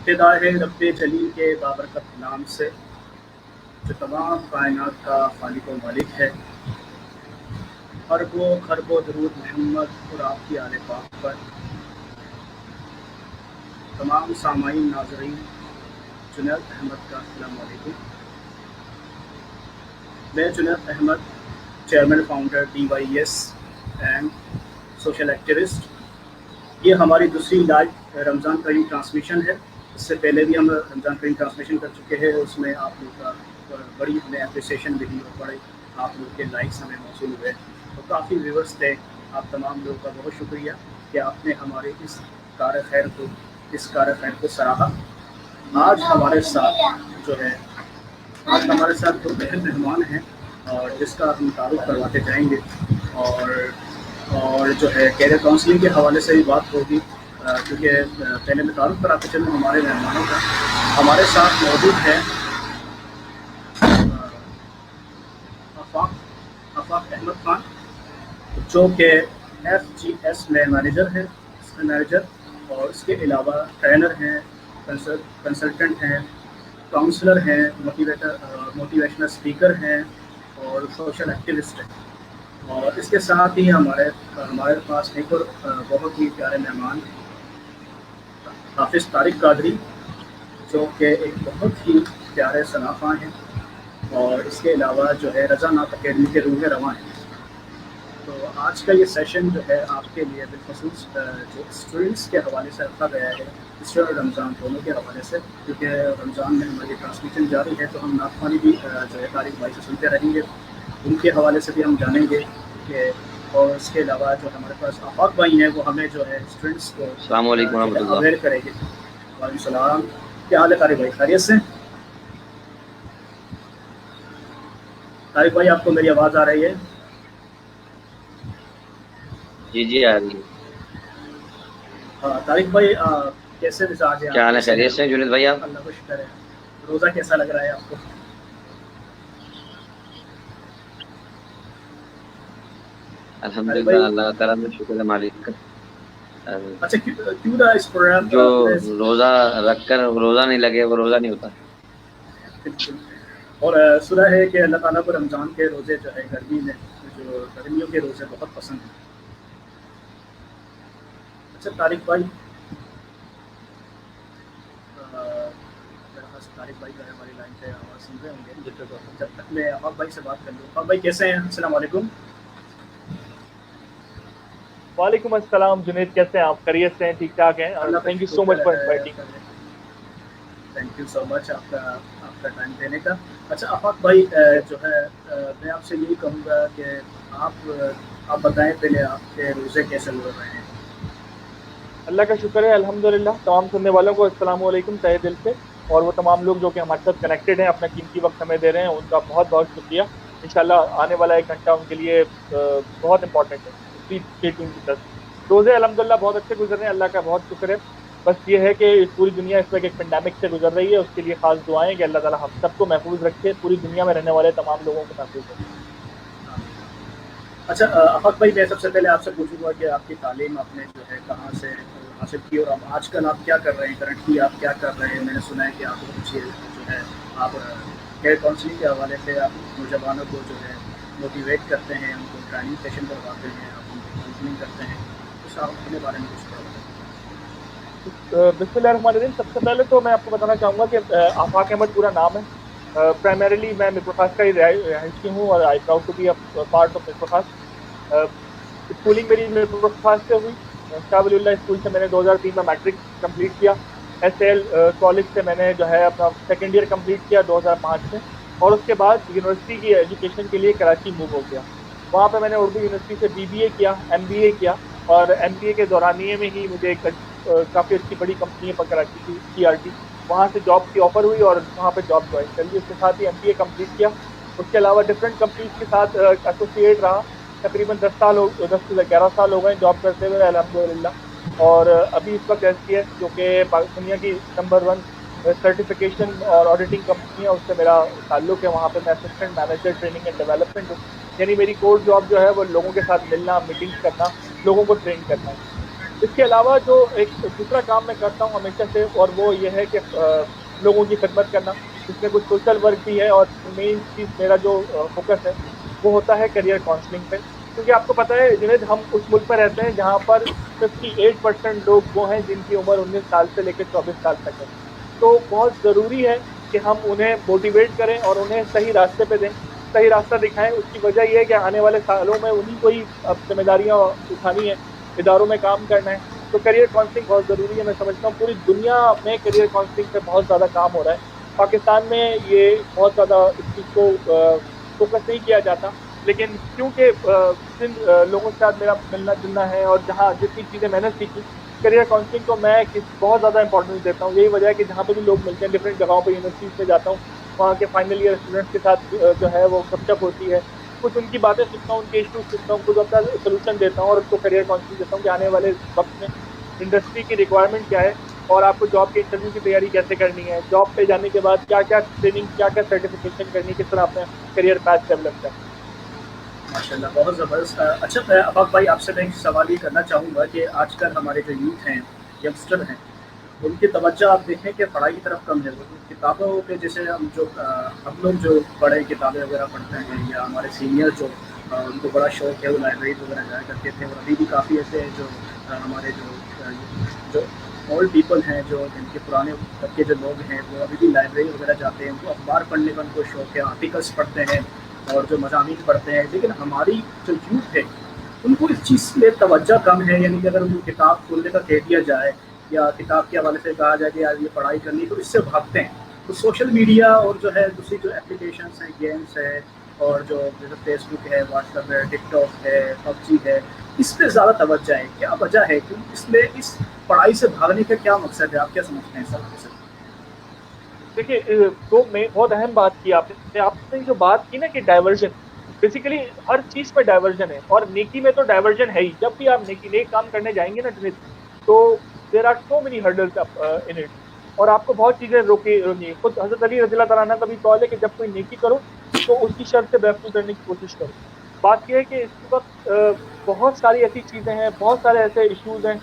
ابتدا ہے رب جلیل کے بابرکت نام سے، جو تمام کائنات کا خالق و مالک ہے۔ ارب و خرب و درود محمد اور آپ کی آل پاک پر۔ تمام سامعین ناظرین، جنید احمد کا السلام علیکم۔ میں Junaid Ahmed, chairman founder DYS and social activist. یہ ہماری دوسری لائیو رمضان کریم ٹرانسمیشن ہے۔ اس سے پہلے بھی ہم رمضان کریم ٹرانسمیشن کر چکے ہیں، اس میں آپ لوگ کا بڑی ہمیں اپریسیشن ملی اور بڑے آپ لوگ کے لائکس ہمیں موصول ہوئے اور کافی ویورس تھے۔ آپ تمام لوگوں کا بہت شکریہ کہ آپ نے ہمارے اس کار خیر کو سراہا۔ آج ہمارے ساتھ دو اہم مہمان ہیں اور جس کا ہم تعارف کرواتے جائیں گے، اور جو ہے کیریئر کاؤنسلنگ کے حوالے سے بھی بات ہوگی، کیونکہ پہلے میں تعارف کراتے چلوں ہمارے مہمانوں کا۔ ہمارے ساتھ موجود ہے آفاق احمد خان، جو کہ FGS میں مینیجر اور اس کے علاوہ ٹرینر ہیں، کنسلٹنٹ ہیں، کاؤنسلر ہیں، موٹیویشنل اسپیکر ہیں اور سوشل ایکٹیوسٹ ہیں۔ اور اس کے ساتھ ہی ہمارے پاس ایک اور بہت ہی پیارے مہمان حافظ طارق قادری، جو کہ ایک بہت ہی پیارے صنافہ ہیں اور اس کے علاوہ جو ہے رضا نات اکیڈمی کے روح رواں ہیں۔ تو آج کا یہ سیشن جو ہے آپ کے لیے بالخصوص جو اسٹوڈنٹس کے حوالے سے رکھا گیا ہے، اسٹر اور رمضان دونوں کے حوالے سے، کیونکہ رمضان میں ہماری ٹرانسمیشن جاری ہے تو ہم نعت خوانی بھی جو ہے طارق بھائی سے سنتے رہیں گے، ان کے حوالے سے بھی ہم جانیں گے کہ، اور اس کے علاوہ جو ہمارے پاس آفاق بھائی ہیں وہ ہمیں جو ہے اسٹوڈنٹس کو السلام علیکم ورحمۃ اللہ۔ اویئر کریں گے۔ وعلیکم السلام، کیا حال ہے طارق بھائی؟ خیریت سے؟ طارق بھائی آپ کو میری آواز آ رہی ہے؟ جی آ رہی ہے۔ ہاں طارق بھائی کیسے مزاج ہے؟ کیا حال ہے؟ خیریت سے جنید بھائی آپ؟ اللہ کا شکر ہے۔ روزہ کیسا لگ رہا ہے آپ کو؟ الحمدللہ، اللہ تعالیٰ کا شکر ہے مالک کا۔ اچھا کیوں نہ اس پروگرام جو روزہ رکھ کر روزہ نہیں لگے وہ روزہ نہیں ہوتا۔ بالکل، اور سنا ہے کہ اللہ تعالیٰ کو رمضان کے روزے جو ہے گرمیوں کے روزے بہت پسند ہیں۔ اچھا طارق بھائی، طارق بھائی جو ہے ہماری لائن پہ آواز سن رہے ہوں گے، جب تک میں آفاق بھائی سے بات کر لوں۔ آفاق بھائی کیسے ہیں؟ السلام علیکم۔ وعلیکم السلام جنید، کیسے ہیں آپ؟ خیریت سے ہیں؟ ٹھیک ٹھاک ہیں؟ Thank you so much for inviting. Thank you so much آپ کا ٹائم دینے کا۔ اچھا آفاق بھائی، جو ہے میں آپ سے یہی کہوں گا کہ آپ بتائیں پہلے آپ کے روزے کیسے گزر رہے ہیں؟ اللہ کا شکر ہے الحمدللہ۔ تمام سننے والوں کو السلام علیکم تہہ دل سے، اور وہ تمام لوگ جو کہ ہمارے ساتھ کنیکٹڈ ہیں، اپنا قیمتی وقت ہمیں دے رہے ہیں، ان کا بہت بہت شکریہ۔ انشاءاللہ آنے والا 1 گھنٹہ ان کے لیے بہت امپورٹنٹ ہے۔ روزے الحمدللہ بہت اچھے گزر رہے ہیں، اللہ کا بہت شکر ہے۔ بس یہ ہے کہ پوری دنیا اس وقت ایک پینڈیمک سے گزر رہی ہے، اس کے لیے خاص دعائیں کہ اللہ تعالیٰ ہم سب کو محفوظ رکھے، پوری دنیا میں رہنے والے تمام لوگوں کو محفوظ رکھے۔ اچھا آفاق بھائی، میں سب سے پہلے آپ سے پوچھوں گا کہ آپ کی تعلیم آپ نے جو ہے کہاں سے حاصل کی، اور اب آج کل آپ کیا کر رہے ہیں؟ کرنٹلی آپ کیا کر رہے ہیں؟ میں نے سنا ہے کہ آپ کچھ جو ہے آپ کیریئر کاؤنسلنگ کے حوالے سے آپ نوجوانوں کو جو ہے موٹیویٹ کرتے ہیں، ان کو ٹریننگ سیشن کرواتے ہیں، آپ ان کو کاؤنسلنگ کرتے ہیں، کچھ آپ اپنے بارے میں کچھ بتائیں۔ بسم اللہ الرحمن الرحیم۔ سب سے پہلے تو میں آپ کو بتانا چاہوں گا کہ آفاق احمد پورا نام ہے۔ پرائمریلی میں مصر کا ہی رہائشی ہوں اور I proud to be a part of مصر۔ اسکولنگ میری مصر سے ہوئی، شاہ ولی اللہ اسکول سے میں نے 2003 میں میٹرک کمپلیٹ کیا۔ SL کالج سے میں نے جو ہے اپنا سیکنڈ ایئر کمپلیٹ کیا 2005 میں، اور اس کے بعد یونیورسٹی کی ایجوکیشن کے لیے کراچی موو ہو گیا۔ وہاں پہ میں نے اردو یونیورسٹی سے BBA کیا، MBA کیا، اور MBA کے دورانیے میں ہی مجھے ایک کافی اچھی بڑی کمپنی پر کراچی کی CRT، وہاں سے جاب کی آفر ہوئی اور وہاں پہ جاب جوائن کر لی۔ اس کے ساتھ ہی MBA کمپلیٹ کیا۔ اس کے علاوہ ڈفرینٹ کمپنیز کے ساتھ ایسوسیٹ رہا، تقریباً 10 سے 11 سال ہو گئے جاب کرتے ہوئے الحمدللہ۔ اور ابھی اس وقت SGS جو کہ دنیا کی نمبر 1 سرٹیفکیشن اور آڈیٹنگ کمپنی ہے، اس سے میرا تعلق ہے۔ وہاں پہ میں assistant manager training and development ہوں، یعنی میری کور جاب جو ہے وہ لوگوں کے ساتھ ملنا، میٹنگس کرنا، لوگوں کو ٹرین کرنا ہے۔ اس کے علاوہ جو ایک دوسرا کام میں کرتا ہوں ہمیشہ سے، اور وہ یہ ہے کہ لوگوں کی خدمت کرنا، جس میں کچھ سوشل ورک بھی ہے، اور مین چیز میرا جو فوکس ہے وہ ہوتا ہے کیریئر کاؤنسلنگ پہ. کیونکہ آپ کو پتہ ہے جنید، ہم اس ملک میں رہتے ہیں جہاں پر 58% لوگ وہ ہیں جن کی عمر 19 سال سے لے کے 24 سال تک ہے. تو بہت ضروری ہے کہ ہم انہیں موٹیویٹ کریں اور انہیں صحیح راستے پہ دیں، صحیح راستہ دکھائیں. اس کی وجہ یہ ہے کہ آنے والے سالوں میں انہیں کو ہی اب ذمہ داریاں اٹھانی ہیں، اداروں میں کام کرنا ہے. تو کیریئر کاؤنسلنگ بہت ضروری ہے. میں سمجھتا ہوں پوری دنیا میں کیریئر کاؤنسلنگ پہ بہت زیادہ کام ہو رہا ہے. پاکستان میں یہ بہت زیادہ اس چیز کو فوکس نہیں کیا جاتا، لیکن کیونکہ جن لوگوں کے ساتھ میرا ملنا جلنا ہے اور جہاں جتنی چیزیں میں نے سیکھی، کیریئر کاؤنسلنگ کو میں بہت زیادہ امپورٹنس دیتا ہوں. یہی وجہ ہے کہ جہاں پہ بھی لوگ ملتے ہیں، ڈفرینٹ جگہوں پہ یونیورسٹیز میں جاتا ہوں، وہاں کے فائنل ایئر اسٹوڈنٹس کے ساتھ جو ہے وہ گپ شپ ہوتی ہے. کچھ ان کی باتیں سنتا ہوں، ان کے ایشوز سنتا ہوں، کچھ اپنا سولوشن دیتا ہوں، اور ان کو کیریئر کاؤنسلنگ دیتا ہوں کہ آنے والے وقت میں انڈسٹری کی ریکوائرمنٹ کیا ہے، اور آپ کو جاب کے انٹرویو کی تیاری کیسے کرنی ہے، جاب پہ جانے کے بعد کیا کیا ٹریننگ، کیا کیا سرٹیفکیشن کرنی ہے، کس طرح اپنا کیریئر پیتھ ڈیولپ کرنا. ماشاء اللہ، بہت زبردست. اچھا میں اباک بھائی آپ سے میں ایک سوال یہ کرنا چاہوں گا کہ آج کل ہمارے جو یوتھ ہیں، ینگسٹر ہیں، ان کی توجہ آپ دیکھیں کہ پڑھائی کی طرف کم ہے. وہ کتابوں پہ جیسے ہم لوگ جو پڑھے کتابیں وغیرہ پڑھتے ہیں، یا ہمارے سینئر جو ان کو بڑا شوق ہے وہ لائبریریز وغیرہ جایا کرتے تھے، اور ابھی بھی کافی ایسے ہیں جو ہمارے جو اولڈ پیپل ہیں، جو جن کے پرانے طبقے جو لوگ ہیں، وہ ابھی بھی لائبریری وغیرہ جاتے ہیں. ان کو اخبار پڑھنے کا ان کو شوق ہے، آرٹیکلس پڑھتے ہیں اور جو مضامین پڑھتے ہیں. لیکن ہماری جو یوتھ ہے ان کو اس چیز پہ توجہ کم ہے. یعنی کہ اگر ان کو کتاب کھولنے کا کہہ دیا جائے یا کتاب کے حوالے سے کہا جائے کہ یار یہ پڑھائی کرنی، تو اس سے بھاگتے ہیں. تو سوشل میڈیا اور جو ہے دوسری جو اپلیکیشنس ہیں، گیمس ہے، اور جو جیسے فیس بک ہے، واٹس ایپ ہے، ٹک ٹاک ہے، پب جی ہے، اس پہ زیادہ توجہ ہے. کیا وجہ ہے کہ اس میں اس پڑھائی سے بھاگنے کا کیا مقصد ہے؟ آپ کیا سمجھتے ہیں سر؟ دیکھیے، تو میں بہت اہم بات کی آپ نے جو بات کی نا کہ ڈائیورژن، بیسیکلی ہر چیز پہ ڈائیورژن ہے، اور نیکی میں تو ڈائیورژن ہے ہی. جب بھی آپ نیک کام کرنے جائیں گے نا تو there are so many hurdles in it, اور آپ کو بہت چیزیں روکی. خود حضرت علی رضی اللہ تعالیٰ عنہ کا بھی قول ہے کہ جب کوئی نیکی کرو تو اس کی شر سے محفوظ کرنے کی کوشش کرو. بات یہ ہے کہ اس وقت بہت ساری ایسی چیزیں ہیں، بہت سارے ایسے ایشوز ہیں،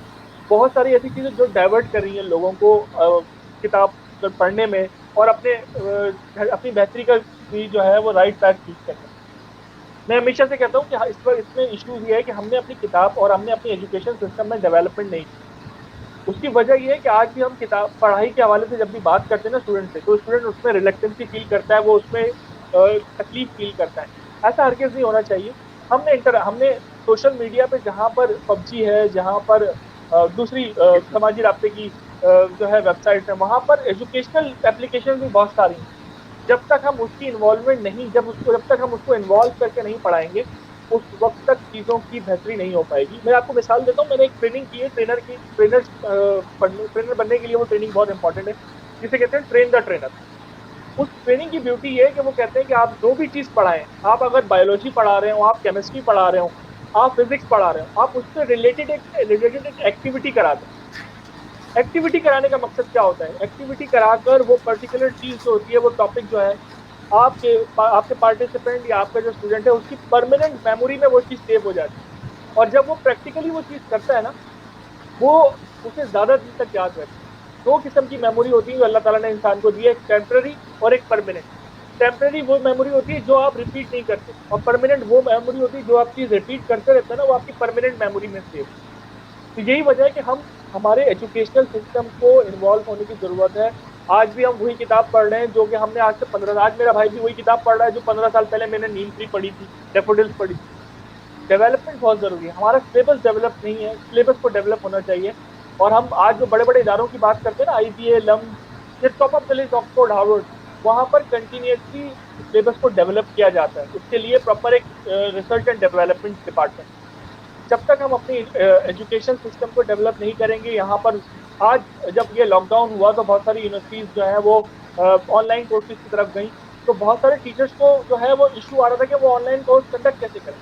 بہت ساری ایسی چیزیں جو ڈائیورٹ کر رہی ہیں لوگوں کو کتاب پڑھنے میں، اور اپنی بہتری کا بھی جو ہے وہ رائٹ ٹریک چوز کرنا. میں ہمیشہ سے کہتا ہوں کہ اس میں ایشوز یہ ہے کہ ہم نے اپنی کتاب اور ہم نے اپنی ایجوکیشن سسٹم میں ڈیولپمنٹ نہیں کی. اس کی وجہ یہ ہے کہ آج بھی ہم کتاب پڑھائی کے حوالے سے جب بھی بات کرتے ہیں نا اسٹوڈنٹ سے، تو اسٹوڈنٹ اس میں ریلیکٹنسی فیل کرتا ہے، وہ اس میں تکلیف فیل کرتا ہے. ایسا ہرگز نہیں ہونا چاہیے. ہم نے سوشل میڈیا پہ جہاں پر پب جی ہے، جہاں پر دوسری سماجی رابطے کی جو ہے ویب سائٹ ہے، وہاں پر ایجوکیشنل اپلیکیشن بھی بہت ساری ہیں. جب تک ہم اس کی انوالومنٹ نہیں، جب تک ہم اس کو انوالو کر کے نہیں پڑھائیں گے، اس وقت تک چیزوں کی بہتری نہیں ہو پائے گی. میں آپ کو مثال دیتا ہوں، میں نے ایک ٹریننگ کی ہے ٹرینر بننے کے لیے. وہ ٹریننگ بہت امپورٹنٹ ہے، جسے کہتے ہیں ٹرین دا ٹرینر. اس ٹریننگ کی بیوٹی یہ ہے کہ وہ کہتے ہیں کہ آپ جو بھی چیز پڑھائیں، آپ اگر بایولوجی پڑھا رہے ہوں، آپ کیمسٹری پڑھا رہے ہوں، آپ فزکس پڑھا رہے ہوں، آپ اس سے ریلیٹڈ ایک ایکٹیویٹی کرا دیں. ایکٹیویٹی کرانے کا مقصد کیا ہوتا ہے؟ ایکٹیویٹی کرا کر وہ پرٹیکولر چیز جو ہوتی ہے، وہ ٹاپک جو ہے، آپ کے پارٹیسپینٹ یا آپ کا جو اسٹوڈنٹ ہے، اس کی پرماننٹ میموری میں وہ چیز سیو ہو جاتی ہے. اور جب وہ پریکٹیکلی وہ چیز کرتا ہے نا، وہ اسے زیادہ دن تک یاد رہتا ہے. 2 قسم کی میموری ہوتی ہے جو اللہ تعالیٰ نے انسان کو دی ہے، ایک ٹیمپرری اور ایک پرماننٹ. ٹیمپرری وہ میموری ہوتی ہے جو آپ ریپیٹ نہیں کرتے، اور پرماننٹ وہ میموری ہوتی ہے جو آپ چیز ریپیٹ کرتے رہتے ہیں نا، وہ آپ کی پرماننٹ میموری میں سیو. تو یہی وجہ ہے کہ ہمارے ایجوکیشنل سسٹم کو انوالو ہونے کی ضرورت ہے. آج بھی ہم وہی کتاب پڑھ رہے ہیں جو کہ ہم نے آج میرا بھائی بھی وہی کتاب پڑھ رہا ہے جو 15 سال پہلے میں نے نیم 3 پڑھی تھی، ڈیفوڈلز پڑھی تھی. ڈیولپمنٹ بہت ضروری ہے. ہمارا سلیبس ڈیولپ نہیں ہے، سلیبس کو ڈیولپ ہونا چاہیے. اور ہم آج جو بڑے بڑے اداروں کی بات کرتے ہیں نا، IBA، لمز، یہ top of the list, Oxford, Harvard, وہاں پر کنٹینیوسلی سلیبس کو ڈیولپ کیا جاتا ہے. اس کے لیے پراپر ایک ریسرچ اینڈ ڈیولپمنٹ ڈپارٹمنٹ. جب تک ہم اپنی ایجوکیشن سسٹم کو ڈیولپ نہیں کریں گے، یہاں پر آج جب یہ لاک ڈاؤن ہوا تو بہت ساری یونیورسٹیز جو ہیں وہ آن لائن کورسز کی طرف گئیں. تو بہت سارے ٹیچرس کو جو ہے وہ ایشو آ رہا تھا کہ وہ آن لائن کورس کنڈکٹ کیسے کریں.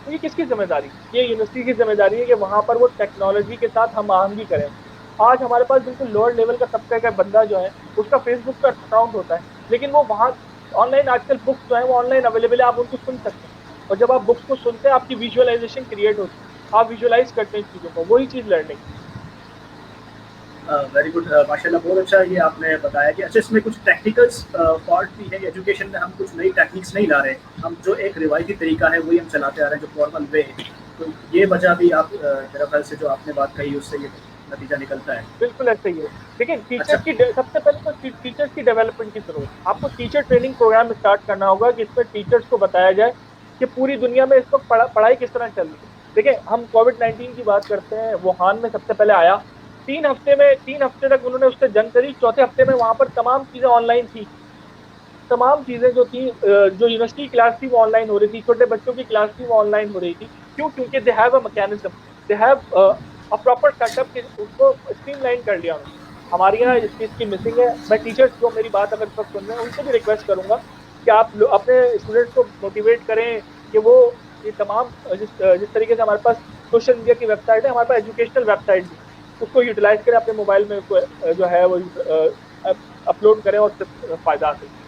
تو یہ کس کی ذمہ داری؟ یہ یونیورسٹی کی ذمہ داری ہے کہ وہاں پر وہ ٹیکنالوجی کے ساتھ ہم آہنگی کریں. آج ہمارے پاس بالکل لوور لیول کا طبقے کا بندہ جو ہے، اس کا فیس بک کا اکاؤنٹ ہوتا ہے، لیکن وہ وہاں آن لائن، آج کل بکس جو ہیں وہ آن لائن اویلیبل ہے، آپ ان کو سن سکتے ہیں. اور جب آپ بکس کو سنتے ہیں، آپ کی ویژولائزیشن کریٹ ہوتی ہے، آپ ویژولاز کرتے ہیں چیزوں کو. وہی چیز لرننگ. ویری گڈ ماشاء اللہ، بہت اچھا یہ آپ نے بتایا کہ اچھا اس میں کچھ ٹیکنیکلس فالٹ بھی ہے ایجوکیشن میں، ہم کچھ نئی ٹیکنیکس نہیں لا رہے، ہم جو ایک روایتی طریقہ ہے وہی ہم چلاتے آ رہے ہیں جو فارمل وے ہے، تو یہ وجہ بھی آپ میرا خیال سے جو آپ نے بات کہی اس سے یہ نتیجہ نکلتا ہے. بالکل ایسا ہی ہے. دیکھیں ٹیچرس کی سب سے پہلے تو ٹیچرس کی ڈیولپمنٹ کی ضرورت ہے. آپ کو ٹیچر ٹریننگ پروگرام اسٹارٹ کرنا ہوگا جس میں ٹیچرس کو بتایا جائے کہ پوری دنیا میں اس وقت پڑھائی کس طرح چل رہی ہے. دیکھیں ہم کووڈ-19 کی بات کرتے ہیں، ووہان میں سب سے پہلے آیا، 3 ہفتے تک انہوں نے اس سے جنگ کری. چوتھے ہفتے میں وہاں پر تمام چیزیں آن لائن تھی، تمام چیزیں جو تھی، جو یونیورسٹی کلاس تھی وہ آن لائن ہو رہی تھی، چھوٹے بچوں کی کلاس تھی وہ آن لائن ہو رہی تھی. کیوں؟ کیونکہ they have a mechanism, they have a proper setup, اس کو اسٹریم لائن کر لیا انہوں نے. ہمارے یہاں اس چیز کی مسنگ ہے. میں ٹیچرس جو میری بات اگر سب سن رہے ہیں ان سے بھی ریکویسٹ کروں گا کہ آپ اپنے اسٹوڈنٹس کو موٹیویٹ کریں کہ وہ یہ تمام جس طریقے سے ہمارے پاس سوشل میڈیا کی ویب سائٹ ہے، ہمارے پاس ایجوکیشنل ویب سائٹ بھی، اس کو یوٹیلائز کریں اپنے موبائل میں، اس کو جو ہے وہ اپلوڈ کریں اور اس سے فائدہ حاصل کریں.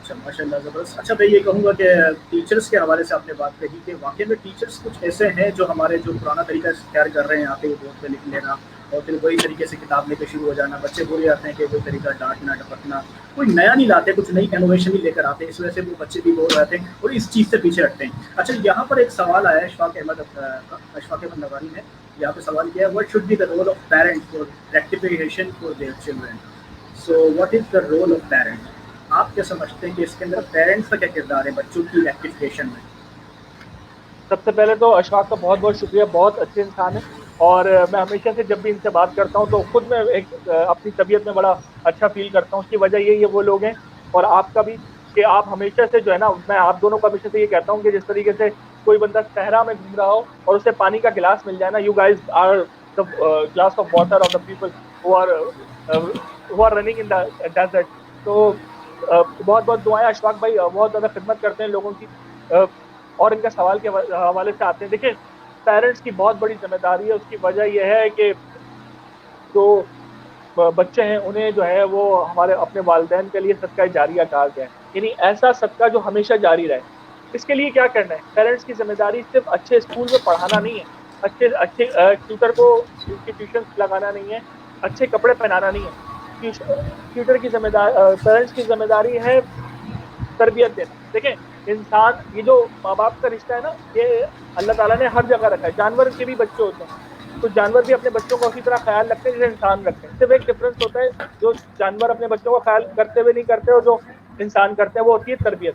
اچھا ماشاء اللہ زبردست. اچھا میں یہ کہوں گا کہ ٹیچرس کے حوالے سے آپ نے بات کہی کہ واقعی میں ٹیچرس کچھ ایسے ہیں جو ہمارے جو پرانا طریقہ اختیار کر رہے ہیں، آتے ہوئے بورڈ پہ لکھ لینا اور پھر وہی طریقے سے کتاب لے کے شروع ہو جانا. بچے بولے جاتے ہیں کہ وہ طریقہ ڈانٹنا ڈپٹنا، کوئی نیا نہیں لاتے، کچھ نئی انوویشن نہیں لے کر آتے، اس وجہ سے وہ بچے بھی بور رہتے ہیں اور اس چیز سے پیچھے ہٹتے ہیں. اچھا یہاں پر ایک سوال آیا ہے اشفاق احمد نواری نے یہاں پہ سوال کیا ہے، what should be the role of parent for rectification for their children. So what is the role of parent? آپ کیا سمجھتے ہیں کہ اس کے اندر پیرنٹس کا کیا کردار ہے بچوں کی ریکٹیفیکیشن میں؟ سب سے پہلے تو اشفاق کا بہت بہت شکریہ، بہت اچھے انسان ہیں، اور میں ہمیشہ سے جب بھی ان سے بات کرتا ہوں تو خود میں ایک اپنی طبیعت میں بڑا اچھا فیل کرتا ہوں. اس کی وجہ یہی ہے وہ لوگ ہیں اور آپ کا بھی کہ آپ ہمیشہ سے جو ہے نا، میں آپ دونوں کو ہمیشہ سے یہ کہتا ہوں کہ جس طریقے سے کوئی بندہ صحرا میں گھوم رہا ہو اور اسے پانی کا گلاس مل جائے نا، you guys are the glass of water of the people who are running in the desert. تو بہت بہت دعائیں. اشفاق بھائی بہت زیادہ خدمت کرتے ہیں لوگوں کی، اور ان کا سوال کے حوالے سے آتے ہیں. دیکھیں پیرنٹس کی بہت بڑی ذمہ داری ہے. اس کی وجہ یہ ہے کہ جو بچے ہیں انہیں جو ہے وہ ہمارے اپنے والدین کے لیے صدقہ جاریہ کہا گیا ہے، یعنی ایسا صدقہ جو ہمیشہ جاری رہے. اس کے لیے کیا کرنا ہے؟ پیرنٹس کی ذمہ داری صرف اچھے اسکول میں پڑھانا نہیں ہے، اچھے ٹیوٹر کو انسٹیٹیوشن لگانا نہیں ہے، اچھے کپڑے پہنانا نہیں ہے. ٹیوٹر کی ذمہ داری، پیرنٹس کی ذمہ داری ہے تربیت دینا. دیکھیں انسان، یہ جو ماں باپ کا رشتہ ہے نا، یہ اللہ تعالیٰ نے ہر جگہ رکھا ہے. جانور کے بھی بچے ہوتے ہیں، تو جانور بھی اپنے بچوں کا اسی طرح خیال رکھتے ہیں جیسے انسان رکھتے ہیں. صرف ایک ڈفرینس ہوتا ہے، جو جانور اپنے بچوں کا خیال کرتے ہوئے نہیں کرتے اور جو انسان کرتے ہیں، وہ ہوتی ہے تربیت.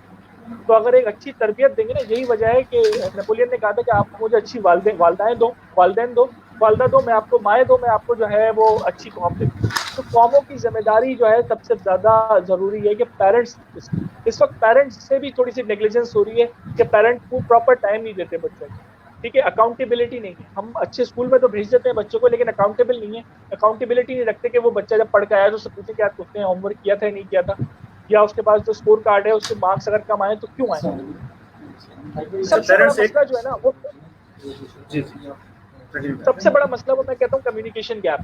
تو اگر ایک اچھی تربیت دیں گے نا، یہی وجہ ہے کہ نیپولین نے کہا تھا کہ آپ مجھے اچھی والدین دو، والدہ دو، میں آپ کو مائیں دو، میں آپ کو جو ہے وہ اچھی قوم دے دوں. تو قوموں کی ذمہ داری جو ہے سب سے زیادہ ضروری ہے کہ پیرنٹس، اس وقت پیرنٹس سے بھی تھوڑی سی نیگلیجنس ہو رہی ہے کہ پیرنٹ کو پراپر ٹائم نہیں دیتے بچوں کو. ٹھیک ہے، اکاؤنٹیبلٹی نہیں ہے. ہم اچھے اسکول میں تو بھیج دیتے ہیں بچوں کو، لیکن اکاؤنٹیبل نہیں ہے، اکاؤنٹیبلٹی نہیں رکھتے کہ وہ بچہ جب پڑھ کے آیا تو اس سے پوچھے کہ آپ نے ہوم ورک کیا تھا یا نہیں کیا تھا، یا اس کے پاس جو اسکور کارڈ ہے اس کے مارکس اگر کم آئے تو کیوں آئے. سب سے بڑا مسئلہ جو ہے نا وہ سب سے بڑا مسئلہ وہ میں کہتا ہوں کمیونیکیشن گیپ،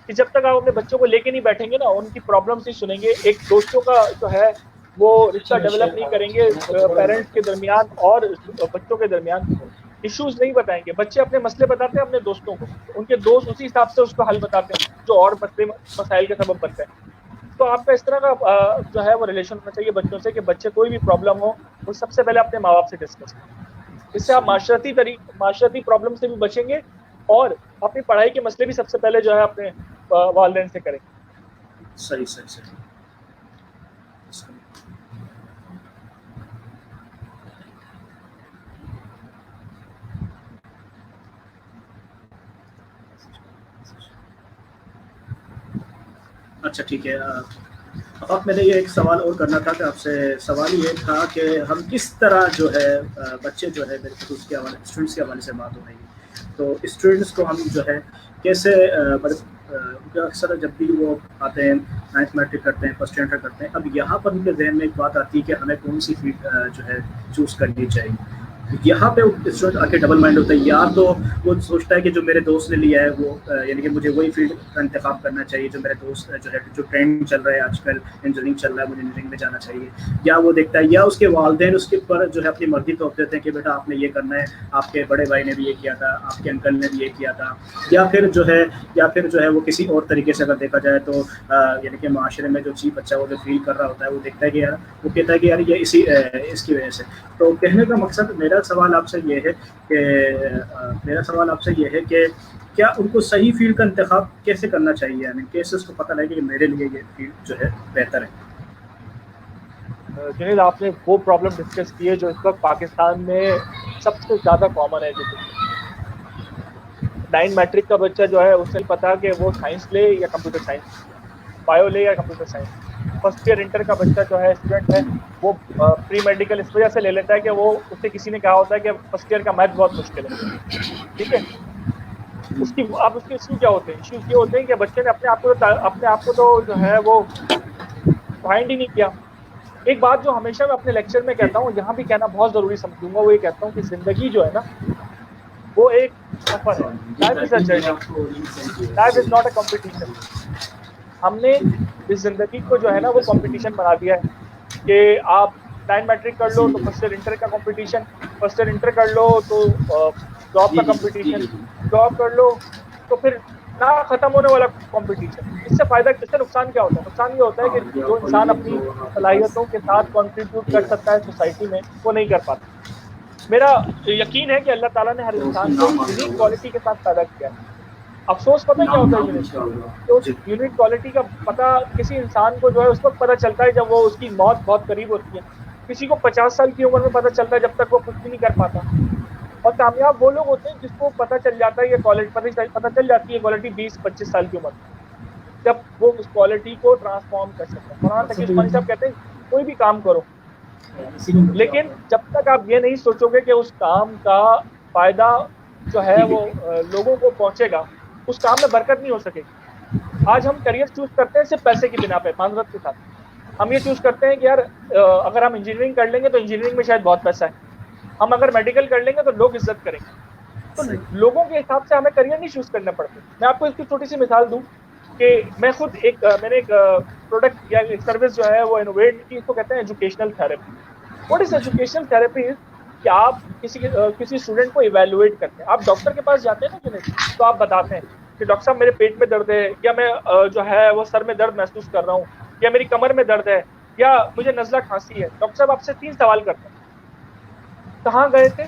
کہ جب تک آپ اپنے بچوں کو لے کے نہیں بیٹھیں گے نا، ان کی پرابلمس نہیں سنیں گے، ایک دوستوں کا جو ہے وہ رشتہ ڈیولپ نہیں کریں گے پیرنٹس کے درمیان اور بچوں کے درمیان، ایشوز نہیں بتائیں گے. بچے اپنے مسئلے بتاتے ہیں اپنے دوستوں کو، ان کے دوست اسی حساب سے اس کو حل بتاتے ہیں جو اور مسائل کے سبب بنتے ہیں. تو آپ کا اس طرح کا جو ہے وہ ریلیشن ہونا چاہیے بچوں سے کہ بچے کوئی بھی پرابلم ہو وہ سب سے پہلے اپنے ماں باپ سے ڈسکس کریں. اس سے آپ معاشرتی پرابلم سے بھی بچیں گے اور اپنی پڑھائی کے مسئلے بھی سب سے پہلے جو ہے اپنے والدین سے کریں. صحیح. اچھا ٹھیک ہے. اب میں نے یہ ایک سوال اور کرنا تھا کہ آپ سے سوال یہ تھا کہ ہم کس طرح جو ہے بچے جو ہے میرے خصوص کے حوالے اسٹوڈنٹس کے حوالے سے بات ہو رہی ہے، تو اسٹوڈنٹس کو ہم جو ہے کیسے اکثر جب بھی وہ آتے ہیں 9th میٹرک کرتے ہیں، فرسٹ انٹر کرتے ہیں، اب یہاں پر ان کے ذہن میں ایک بات آتی ہے کہ ہمیں کون سی فیلڈ جو ہے چوز کرنی چاہیے. یہاں پہ اسٹوڈنٹ آ کے ڈبل مائنڈ ہوتا ہے، یا تو وہ سوچتا ہے کہ جو میرے دوست نے لیا ہے وہ یعنی کہ مجھے وہی فیلڈ کا انتخاب کرنا چاہیے جو میرے دوست جو ہے، جو ٹرینڈ چل رہا ہے آج کل انجینئرنگ چل رہا ہے، مجھے انجینئرنگ میں جانا چاہیے. یا وہ دیکھتا ہے، یا اس کے والدین اس کے پر جو ہے اپنی مرضی تھوپ دیتے ہیں کہ بیٹا آپ نے یہ کرنا ہے، آپ کے بڑے بھائی نے بھی یہ کیا تھا، آپ کے انکل نے بھی یہ کیا تھا. یا پھر جو ہے وہ کسی اور طریقے سے اگر دیکھا جائے تو یعنی کہ معاشرے میں جو چیز بچہ وہ جو فیل کر رہا ہوتا ہے وہ دیکھتا ہے کہ یار وہ کہتا ہے کہ یار یہ اس کی وجہ سے. تو کہنے کا مقصد میرا سوال آپ سے یہ ہے کہ کیا ان کو صحیح فیلڈ کا انتخاب کیسے کرنا چاہیے، یعنی کیسے اس کو پتہ لگے کہ میرے لیے یہ فیلڈ جو ہے بہتر ہے. جنید آپ نے وہ پرابلم ڈسکس کی ہے جو اس وقت پاکستان میں سب سے زیادہ کامن ہے. 9 میٹرک کا بچہ جو ہے اسے پتا کہ وہ سائنس لے یا کمپیوٹر سائنس، بایو لے یا computer science. First year inter کا بچہ جو ہے اسٹوڈنٹ ہے وہ پری میڈیکل اس وجہ سے لے لیتا ہے کہ وہ اس سے کسی نے کہا ہوتا ہے کہ فرسٹ ایئر کا میتھ بہت مشکل ہے. ٹھیک ہے، اس کے ایشو کیا ہوتے ہیں؟ ایشوز یہ ہوتے ہیں کہ بچے نے اپنے آپ کو تو جو ہے وہ فائنڈ ہی نہیں کیا. ایک بات جو ہمیشہ میں اپنے لیکچر میں کہتا ہوں، یہاں بھی کہنا بہت ضروری سمجھوں گا، وہ یہ کہتا ہوں کہ زندگی جو ہے نا وہ ایک سفر ہے. Life is a journey, life is not a competition. ہم نے اس زندگی کو جو ہے نا وہ کمپٹیشن بنا دیا ہے کہ آپ 9 میٹرک کر لو تو فرسٹ ایئر انٹر کا کمپٹیشن، فرسٹ ایئر انٹر کر لو تو جاب کا کمپٹیشن، جاب کر لو تو پھر نہ ختم ہونے والا کمپٹیشن. اس سے فائدہ، اس سے نقصان کیا ہوتا ہے؟ نقصان یہ ہوتا ہے کہ جو انسان اپنی صلاحیتوں کے ساتھ کنٹریبیوٹ کر سکتا ہے سوسائٹی میں وہ نہیں کر پاتا. میرا یقین ہے کہ اللہ تعالیٰ نے ہر انسان کو یونیک کوالٹی کے ساتھ پیدا کیا ہے. افسوس پتہ کیا ہوتا ہے کہ اس یونیک کوالٹی کا پتہ کسی انسان کو جو ہے اس وقت پتہ چلتا ہے جب وہ اس کی موت بہت قریب ہوتی ہے. کسی کو 50 سال کی عمر میں پتہ چلتا ہے جب تک وہ کچھ بھی نہیں کر پاتا. اور کامیاب وہ لوگ ہوتے ہیں جس کو پتہ چل جاتا ہے یہ کوالٹی، پتہ چل جاتی ہے کوالٹی 20-25 سال کی عمر میں، جب وہ اس کوالٹی کو ٹرانسفارم کر سکتا ہے. مولانا تقی عثمانی صاحب کہتے ہیں کوئی بھی کام کرو لیکن جب تک آپ یہ نہیں سوچو گے کہ اس کام کا فائدہ جو ہے وہ لوگوں کو پہنچے گا، اس کام میں برکت نہیں ہو سکے گی. آج ہم کریئر چوز کرتے ہیں صرف پیسے کی بنا پہ. معذرت کے ساتھ ہم یہ چوز کرتے ہیں کہ یار اگر ہم انجینئرنگ کر لیں گے تو انجینئرنگ میں شاید بہت پیسہ ہے، ہم اگر میڈیکل کر لیں گے تو لوگ عزت کریں گے. تو لوگوں کے حساب سے ہمیں کریئر نہیں چوز کرنا پڑتے. میں آپ کو اس کی چھوٹی سی مثال دوں کہ میں خود میں نے ایک پروڈکٹ یا ایک سروس جو ہے وہ انوویٹ کی، اس کو کہتے ہیں educational therapy. What is educational therapy? کہ آپ کسی اسٹوڈنٹ کو ایویلویٹ کرتے ہیں. آپ ڈاکٹر کے پاس جاتے ہیں نا تو آپ بتاتے ہیں کہ ڈاکٹر صاحب میرے پیٹ میں درد ہے، یا میں جو ہے وہ سر میں درد محسوس کر رہا ہوں، یا میری کمر میں درد ہے، یا مجھے نزلہ کھانسی ہے. ڈاکٹر صاحب آپ سے 3 سوال کرتے ہیں: کہاں گئے تھے،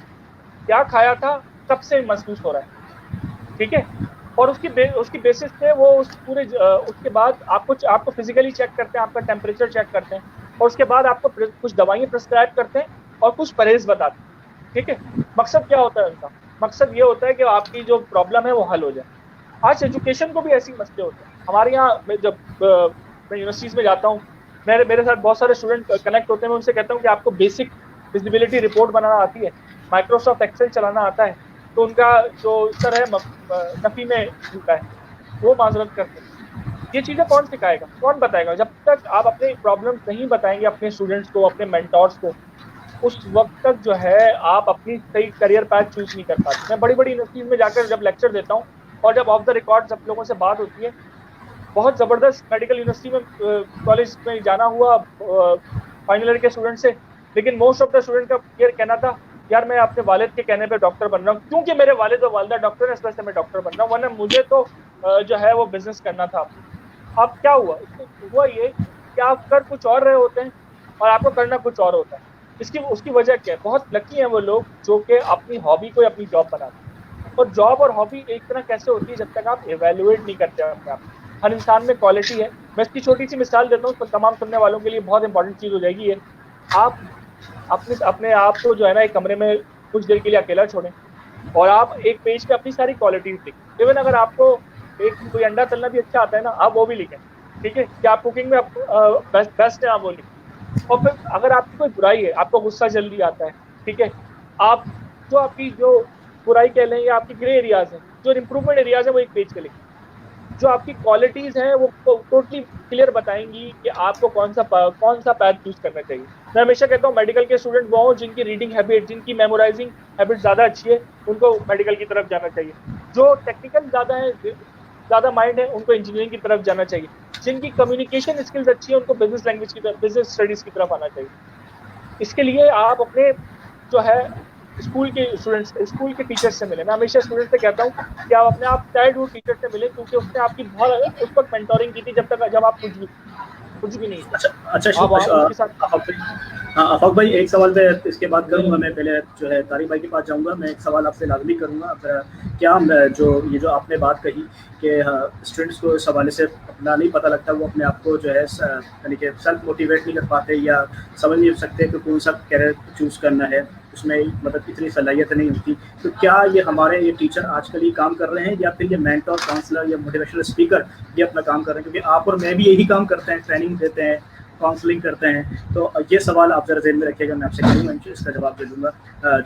کیا کھایا تھا، کب سے محسوس ہو رہا ہے. ٹھیک ہے، اور اس کی بیسس پہ وہ اس کے بعد آپ کو فزیکلی چیک کرتے ہیں، آپ کا ٹیمپریچر چیک کرتے ہیں، اور اس کے بعد آپ کو کچھ دوائیں پرسکرائب کرتے ہیں اور کچھ پرہیز بتاتے ہیں. ٹھیک ہے، مقصد کیا ہوتا ہے ان کا؟ مقصد یہ ہوتا ہے کہ آپ کی جو پرابلم ہے وہ حل ہو جائے. آج ایجوکیشن کو بھی ایسے ہی مسئلے ہوتے ہیں. ہمارے یہاں جب میں یونیورسٹیز میں جاتا ہوں، میرے ساتھ بہت سارے اسٹوڈنٹ کنیکٹ ہوتے ہیں. میں ان سے کہتا ہوں کہ آپ کو بیسک ویزیبلٹی رپورٹ بنانا آتی ہے، مائکروسافٹ ایکسل چلانا آتا ہے، تو ان کا جو سر ہے نفی میں جھوٹا ہے، وہ معذرت کرتے ہیں. یہ چیزیں کون سکھائے گا، کون بتائے گا؟ جب تک آپ اپنے پرابلم نہیں بتائیں گے اپنے اسٹوڈنٹس کو، اپنے مینٹورس کو، اس وقت تک جو ہے آپ اپنی صحیح کریئر پیتھ چوز نہیں کر پاتے. میں بڑی یونیورسٹیز میں جا کر جب لیکچر دیتا ہوں اور جب آف دا ریکارڈ جب لوگوں سے بات ہوتی ہے، بہت زبردست میڈیکل یونیورسٹی میں کالج میں جانا ہوا فائنل ایئر کے اسٹوڈنٹ سے، لیکن موسٹ آف دا اسٹوڈنٹ کا یہ کہنا تھا یار میں اپنے والد کے کہنے پہ ڈاکٹر بن رہا ہوں، کیونکہ میرے والد اور والدہ ڈاکٹر ہیں اس وجہ سے میں ڈاکٹر بن رہا ہوں، ورنہ مجھے تو جو ہے وہ بزنس کرنا تھا. اب کیا ہوا یہ کہ آپ کر کچھ اور رہے ہوتے ہیں اور آپ کو کرنا کچھ اور ہوتا ہے. اس کی وجہ کیا ہے؟ بہت لکی ہیں وہ لوگ جو کہ اپنی ہابی کو اپنی جاب بناتے ہیں. اور جاب اور ہابی ایک طرح کیسے ہوتی ہے؟ جب تک آپ ایویلویٹ نہیں کرتے اپنے آپ. ہر انسان میں کوالٹی ہے. میں اس کی چھوٹی سی مثال دیتا ہوں، اس پر تمام سننے والوں کے لیے بہت امپورٹنٹ چیز ہو جائے گی. آپ اپنے آپ کو جو ہے نا ایک کمرے میں کچھ دیر کے لیے اکیلا چھوڑیں اور آپ ایک پیج پہ اپنی ساری کوالٹیز لکھیں. ایون اگر آپ کو کوئی انڈا تلنا بھی اچھا آتا ہے نا، آپ وہ بھی لکھیں. ٹھیک ہے، کہ آپ کوکنگ میں بیسٹ ہیں، آپ وہ لکھیں. اور پھر اگر آپ کی کوئی برائی ہے، آپ کو غصہ جلدی آتا ہے، ٹھیک ہے، آپ کی جو برائی کہہ لیں یا آپ کی گرے ایریاز ہیں، جو امپروومنٹ ایریاز ہیں، وہ ایک پیج پہ لکھیں. جو آپ کی کوالٹیز ہیں وہ ٹوٹلی کلیئر بتائیں گی کہ آپ کو کون سا پیتھ چوز کرنا چاہیے. میں ہمیشہ کہتا ہوں میڈیکل کے اسٹوڈنٹ وہ ہوں جن کی ریڈنگ ہیبٹ، جن کی میمورائزنگ ہیبٹ زیادہ اچھی ہے، ان کو میڈیکل کی طرف جانا چاہیے. جو ٹیکنیکل زیادہ ہے، زیادہ مائنڈ ہے، ان کو انجینئرنگ کی طرف جانا چاہیے. جن کی کمیونیکیشن اسکلز اچھی ہے ان کو بزنس لینگویج کی طرف، بزنس اسٹڈیز کی طرف آنا چاہیے. اس کے لیے آپ اپنے جو ہے اسکول کے اسٹوڈنٹس، اسکول کے ٹیچر سے ملیں. میں ہمیشہ اسٹوڈنٹ سے کہتا ہوں کہ آپ اپنے آپ چائلڈہڈ ٹیچر سے ملیں، کیونکہ اس نے آپ کی بہت اس وقت مینٹورنگ کی تھی جب آپ کچھ بھی نہیں تھے. اچھا ان کے ساتھ ہاں آفاق بھائی، ایک سوال میں اس کے بعد کروں گا. میں پہلے جو ہے طارق بھائی کے پاس جاؤں گا. میں ایک سوال آپ سے لازمی کروں گا. کیا جو آپ نے بات کہی کہ اسٹوڈنٹس کو اس حوالے سے اپنا نہیں پتہ لگتا، وہ اپنے آپ کو جو ہے یعنی کہ سیلف موٹیویٹ نہیں کر پاتے یا سمجھ نہیں سکتے کہ کون سا کیریئر چوز کرنا ہے، اس میں مطلب اتنی صلاحیت نہیں ہوتی، تو کیا یہ ٹیچر آج کل یہ کام کر رہے ہیں، یا پھر یہ مینٹور، کاؤنسلر یا موٹیویشنل اسپیکر یہ اپنا کام کر رہے ہیں؟ کیونکہ آپ اور میں بھی یہی کام کرتے ہیں، ٹریننگ دیتے ہیں، کاؤنسلنگ کرتے ہیں. تو یہ سوال آپ ذرا ذہن میں رکھیے گا، میں آپ سے کروں گا، اس کا جواب دے دوں گا.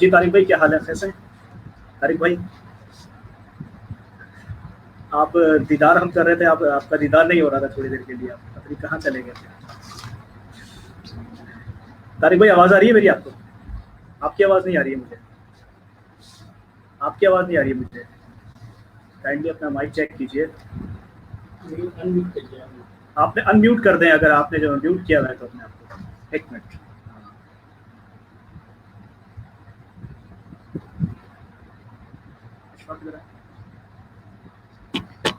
جی طارق بھائی، کیا حال ہے؟ کیسے ہیں طارق بھائی؟ آپ دیدار ہم کر رہے تھے، آپ کا دیدار نہیں ہو رہا تھا تھوڑی دیر کے لیے، آپ پتہ نہیں کہاں چلے گئے تھے. طارق بھائی آواز آ رہی ہے میری آپ کو؟ آپ کی آواز نہیں آ رہی ہے مجھے. آپ کی آواز نہیں آ رہی ہے مجھے. کائنڈلی اپنا مائک چیک کیجیے. آپ نے ان میوٹ کر دیں، اگر آپ نے جو میوٹ کیا ہوا ہے تو اپنے آپ کو. ایک منٹ.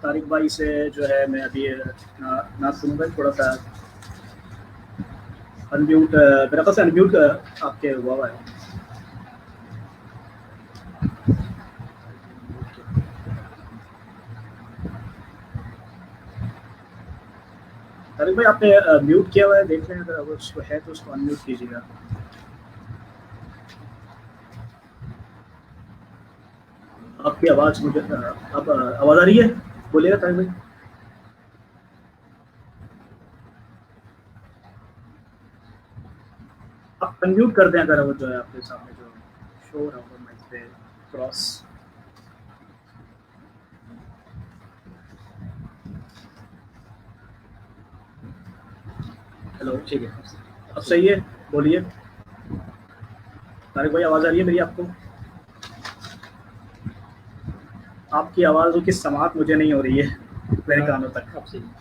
طارق بھائی سے جو ہے میں ابھی نہ سنوں گا، تھوڑا سا ان میوٹ، میرے پاس ان میوٹ آپ کے ہوا ہے. طارق بھائی آپ نے میوٹ کیا ہوا ہے، دیکھ لیں اگر اس کو ہے تو اس کو ان میوٹ کیجیے گا. آپ کی آواز مجھے اب آواز آ رہی ہے؟ بولیے گا طارق بھائی. آپ ان میوٹ کر دیں اگر وہ جو ہے آپ کے سامنے جو شو ہو رہا ہوگا مائک پہ کراس. ہیلو، ٹھیک ہے اب صحیح ہے، بولیے. طارق بھائی آواز آ رہی ہے میری آپ کو؟ آپ کی آواز کی سماعت مجھے نہیں ہو رہی ہے میرے کانوں تک.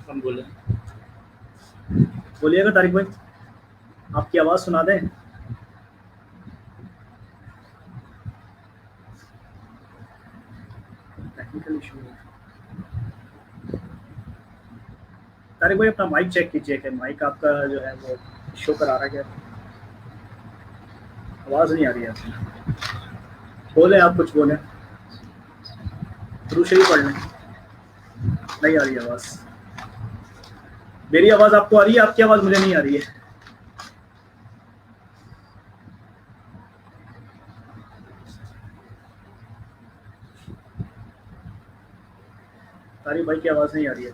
ہم بولیں بولیے گا طارق بھائی، آپ کی آواز سنا دیں. ٹیکنیکل ایشو ہے. طارق بھائی اپنا مائک چیک کیجیے کہ مائک آپ کا جو ہے وہ شو کرا رہا ہے کیا؟ آواز نہیں آ رہی ہے آپ کی. بولیں، آپ کچھ بولیں، درود شریف پڑھ لیں. نہیں آ رہی آواز. میری آواز آپ کو آ رہی ہے؟ آپ کی آواز مجھے نہیں آ رہی ہے. طارق بھائی کی آواز نہیں آ رہی ہے.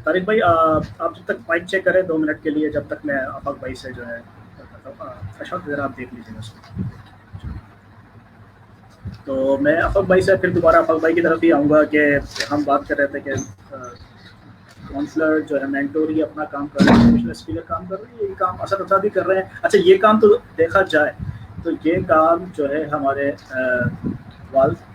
طارق بھائی آپ جب تک مائک چیک کریں 2 منٹ کے لیے، جب تک میں آفاق بھائی سے جو ہے اشفاق ذرا آپ دیکھ لیجیے گا اس کو. تو میں آفاق بھائی سے پھر دوبارہ آفاق بھائی کی طرف ہی آؤں گا کہ ہم بات کر رہے تھے کہ کاؤنسلر جو ہے مینٹور ہی اپنا کام کر رہے ہیں، اسپیکر کام کر رہے ہیں، یہ کام اساتذہ بھی کر رہے ہیں. اچھا، یہ کام تو دیکھا جائے تو یہ کام جو ہے ہمارے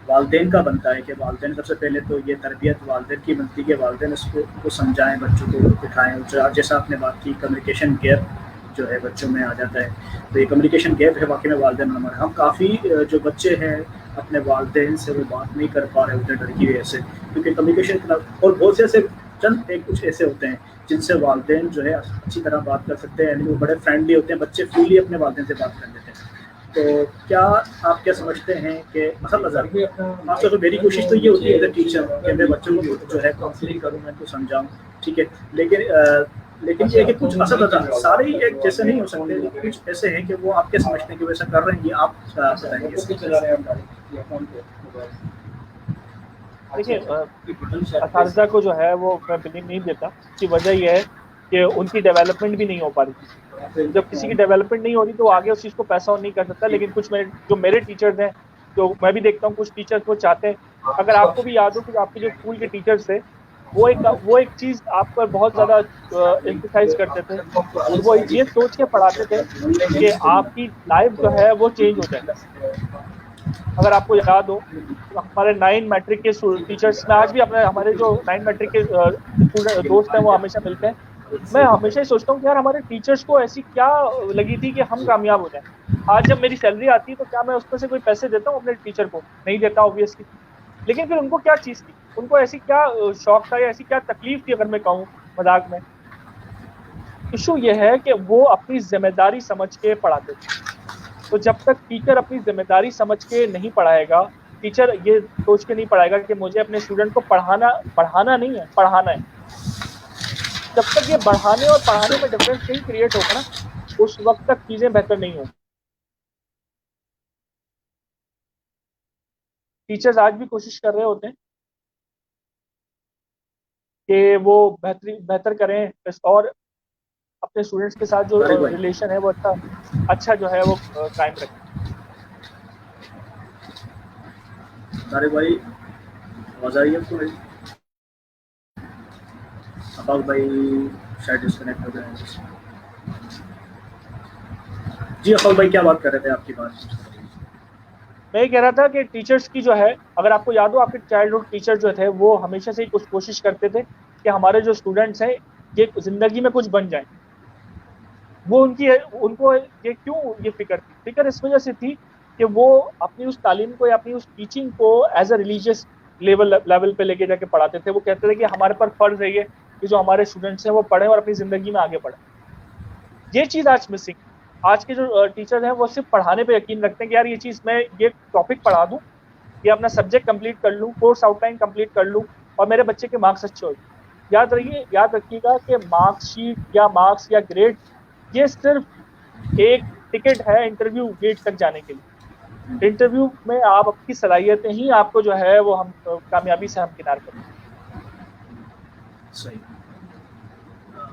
والدین کا بنتا ہے کہ والدین سب سے پہلے تو یہ تربیت والدین کی بنتی ہے کہ والدین اس کو سمجھائیں، بچوں کو بٹھائیں. جیسا آپ نے بات کی کمیونیکیشن گیپ جو ہے بچوں میں آ جاتا ہے، تو یہ کمیونیکیشن گیپ ہے واقعی میں والدین ہمارے. ہم کافی جو بچے ہیں اپنے والدین سے وہ بات نہیں کر پا رہے ہوتے ڈر کی وجہ سے، کیونکہ کمیونیکیشن اتنا، اور بہت سے ایسے چند کچھ ایسے ہوتے ہیں جن سے والدین جو ہے اچھی طرح بات کر سکتے ہیں، یعنی وہ بڑے فرینڈلی ہوتے ہیں، بچے فریلی اپنے والدین سے بات کر لیتے ہیں. تو کیا آپ کیا سمجھتے ہیں کہ آپ سے تو میری کوشش تو یہ ہوتی ہے ایز اے ٹیچر کہ میں بچوں کو جو ہے کاؤنسلنگ کروں، میں ان کو سمجھاؤں، ٹھیک ہے، لیکن یہ کہ کچھ اساتذہ سارے ہی ایک جیسے نہیں ہو سکتے، کچھ ایسے ہیں کہ وہ آپ کیا سمجھتے ہیں کہ ویسا کر رہے ہیں. یہ آپ بتائیں گے. دیکھیے، اساتذہ کو جو ہے وہ میں بلیو نہیں دیتا. اس کی وجہ یہ ہے کہ ان کی ڈیولپمنٹ بھی نہیں ہو پا رہی تھی. جب کسی کی ڈیولپمنٹ نہیں ہو رہی تو آگے اس چیز کو پیسہ نہیں کر سکتا. لیکن کچھ میرے ٹیچرز ہیں، جو میں بھی دیکھتا ہوں کچھ ٹیچرز وہ چاہتے ہیں. اگر آپ کو بھی یاد ہو کہ آپ کے جو اسکول کے ٹیچرز تھے وہ ایک چیز آپ پر بہت زیادہ ایمفسائز کرتے تھے، اور وہ یہ سوچ کے پڑھاتے تھے کہ آپ کی لائف جو ہے وہ چینج ہو جائے. اگر آپ کو یاد ہو ہمارے 9 میٹرک کے ٹیچرس میں آج بھی ہمارے جو 9 میٹرک کے دوست ہیں وہ ہمیشہ ملتے ہیں. میں ہمیشہ ہی سوچتا ہوں کہ یار ہمارے ٹیچرس کو ایسی کیا لگی تھی کہ ہم کامیاب ہو جائیں. آج جب میری سیلری آتی ہے تو کیا میں اس میں سے کوئی پیسے دیتا ہوں اپنے ٹیچر کو؟ نہیں دیتا اوبیسلی. لیکن پھر ان کو کیا چیز تھی، ان کو ایسی کیا شوق تھا یا ایسی کیا تکلیف تھی، اگر میں کہوں مذاق میں. ایشو یہ ہے کہ وہ اپنی ذمہ داری سمجھ کے پڑھاتے تھے. تو جب تک ٹیچر اپنی ذمہ داری سمجھ کے نہیں پڑھائے گا، ٹیچر یہ سوچ کے نہیں پڑھائے گا کہ مجھے اپنے اسٹوڈنٹ کو پڑھانا نہیں ہے، پڑھانا ہے، جب تک یہ بڑھانے اور پڑھانے میں ڈفرینس نہیں کریٹ ہوگا نا، اس وقت تک چیزیں بہتر نہیں ہوں. ٹیچرز آج بھی کوشش کر رہے ہوتے ہیں کہ وہ بہتر کریں اور اپنے اسٹوڈنٹس کے ساتھ جو ریلیشن ہے وہ اچھا جو ہے وہ قائم رکھیں. طارق بھائی آواز آ رہی ہے آپ کو؟ افاق بھائی شاید ڈسکنیکٹ ہو گئے ہیں. جی افاق بھائی کیا بات کر رہے تھے؟ آپ کی بات میں یہ کہہ رہا تھا کہ ٹیچرز کی جو ہے، اگر آپ کو یاد ہو آپ کے چائلڈہڈ ٹیچر جو تھے وہ ہمیشہ سے ہی کچھ کوشش کرتے تھے کہ ہمارے جو اسٹوڈنٹس ہیں یہ زندگی میں کچھ بن جائیں. وہ ان کو یہ کیوں یہ فکر اس وجہ سے تھی کہ وہ اپنی اس تعلیم کو یا اپنی اس ٹیچنگ کو ایز اے ریلیجیس لیول پہ لے کے جا کے پڑھاتے تھے. وہ کہتے تھے کہ ہمارے پر فرض ہے یہ کہ جو ہمارے اسٹوڈنٹس ہیں وہ پڑھیں اور اپنی زندگی میں آگے بڑھیں. یہ چیز آج مسنگ. آج کے جو ٹیچر ہیں وہ صرف پڑھانے پہ یقین رکھتے ہیں کہ یار یہ چیز میں یہ ٹاپک پڑھا دوں، یہ اپنا سبجیکٹ کمپلیٹ کر لوں، کورس آؤٹ لائن کمپلیٹ کر لوں اور میرے بچے کے مارکس اچھے ہو جائیں. یاد رکھیے گا کہ مارکس شیٹ یا مارکس یا گریڈ یہ صرف ایک ٹکٹ ہے انٹرویو گیٹ تک جانے کے لیے. انٹرویو میں آپ کی صلاحیتیں ہی آپ کو جو ہے وہ ہم کامیابی سے ہمکنار کریں. صحیح،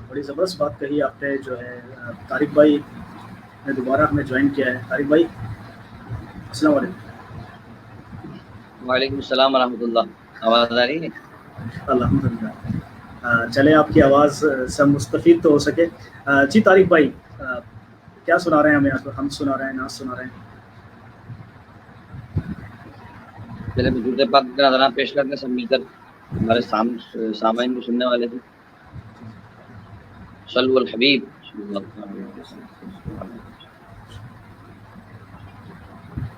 بڑی زبردست بات کہی آپ نے. جو ہے طارق بھائی نے دوبارہ ہمیں جوائن کیا ہے. طارق بھائی السلام علیکم. وعلیکم السلام ورحمۃ اللہ. آواز آ رہی ہے؟ الحمدللہ. چلے آپ کی آواز سب مستفید تو ہو سکے. جی طارق بھائی کیا سنا رہے ہیں ہمیں؟ ہم سنا رہے ہیں، ناز سنا رہے ہیں. چلے درود پاک کا نذرانہ پیش کرتے سب مل کر ہمارے سامعین کو سننے والے تھے. صلو الحبیب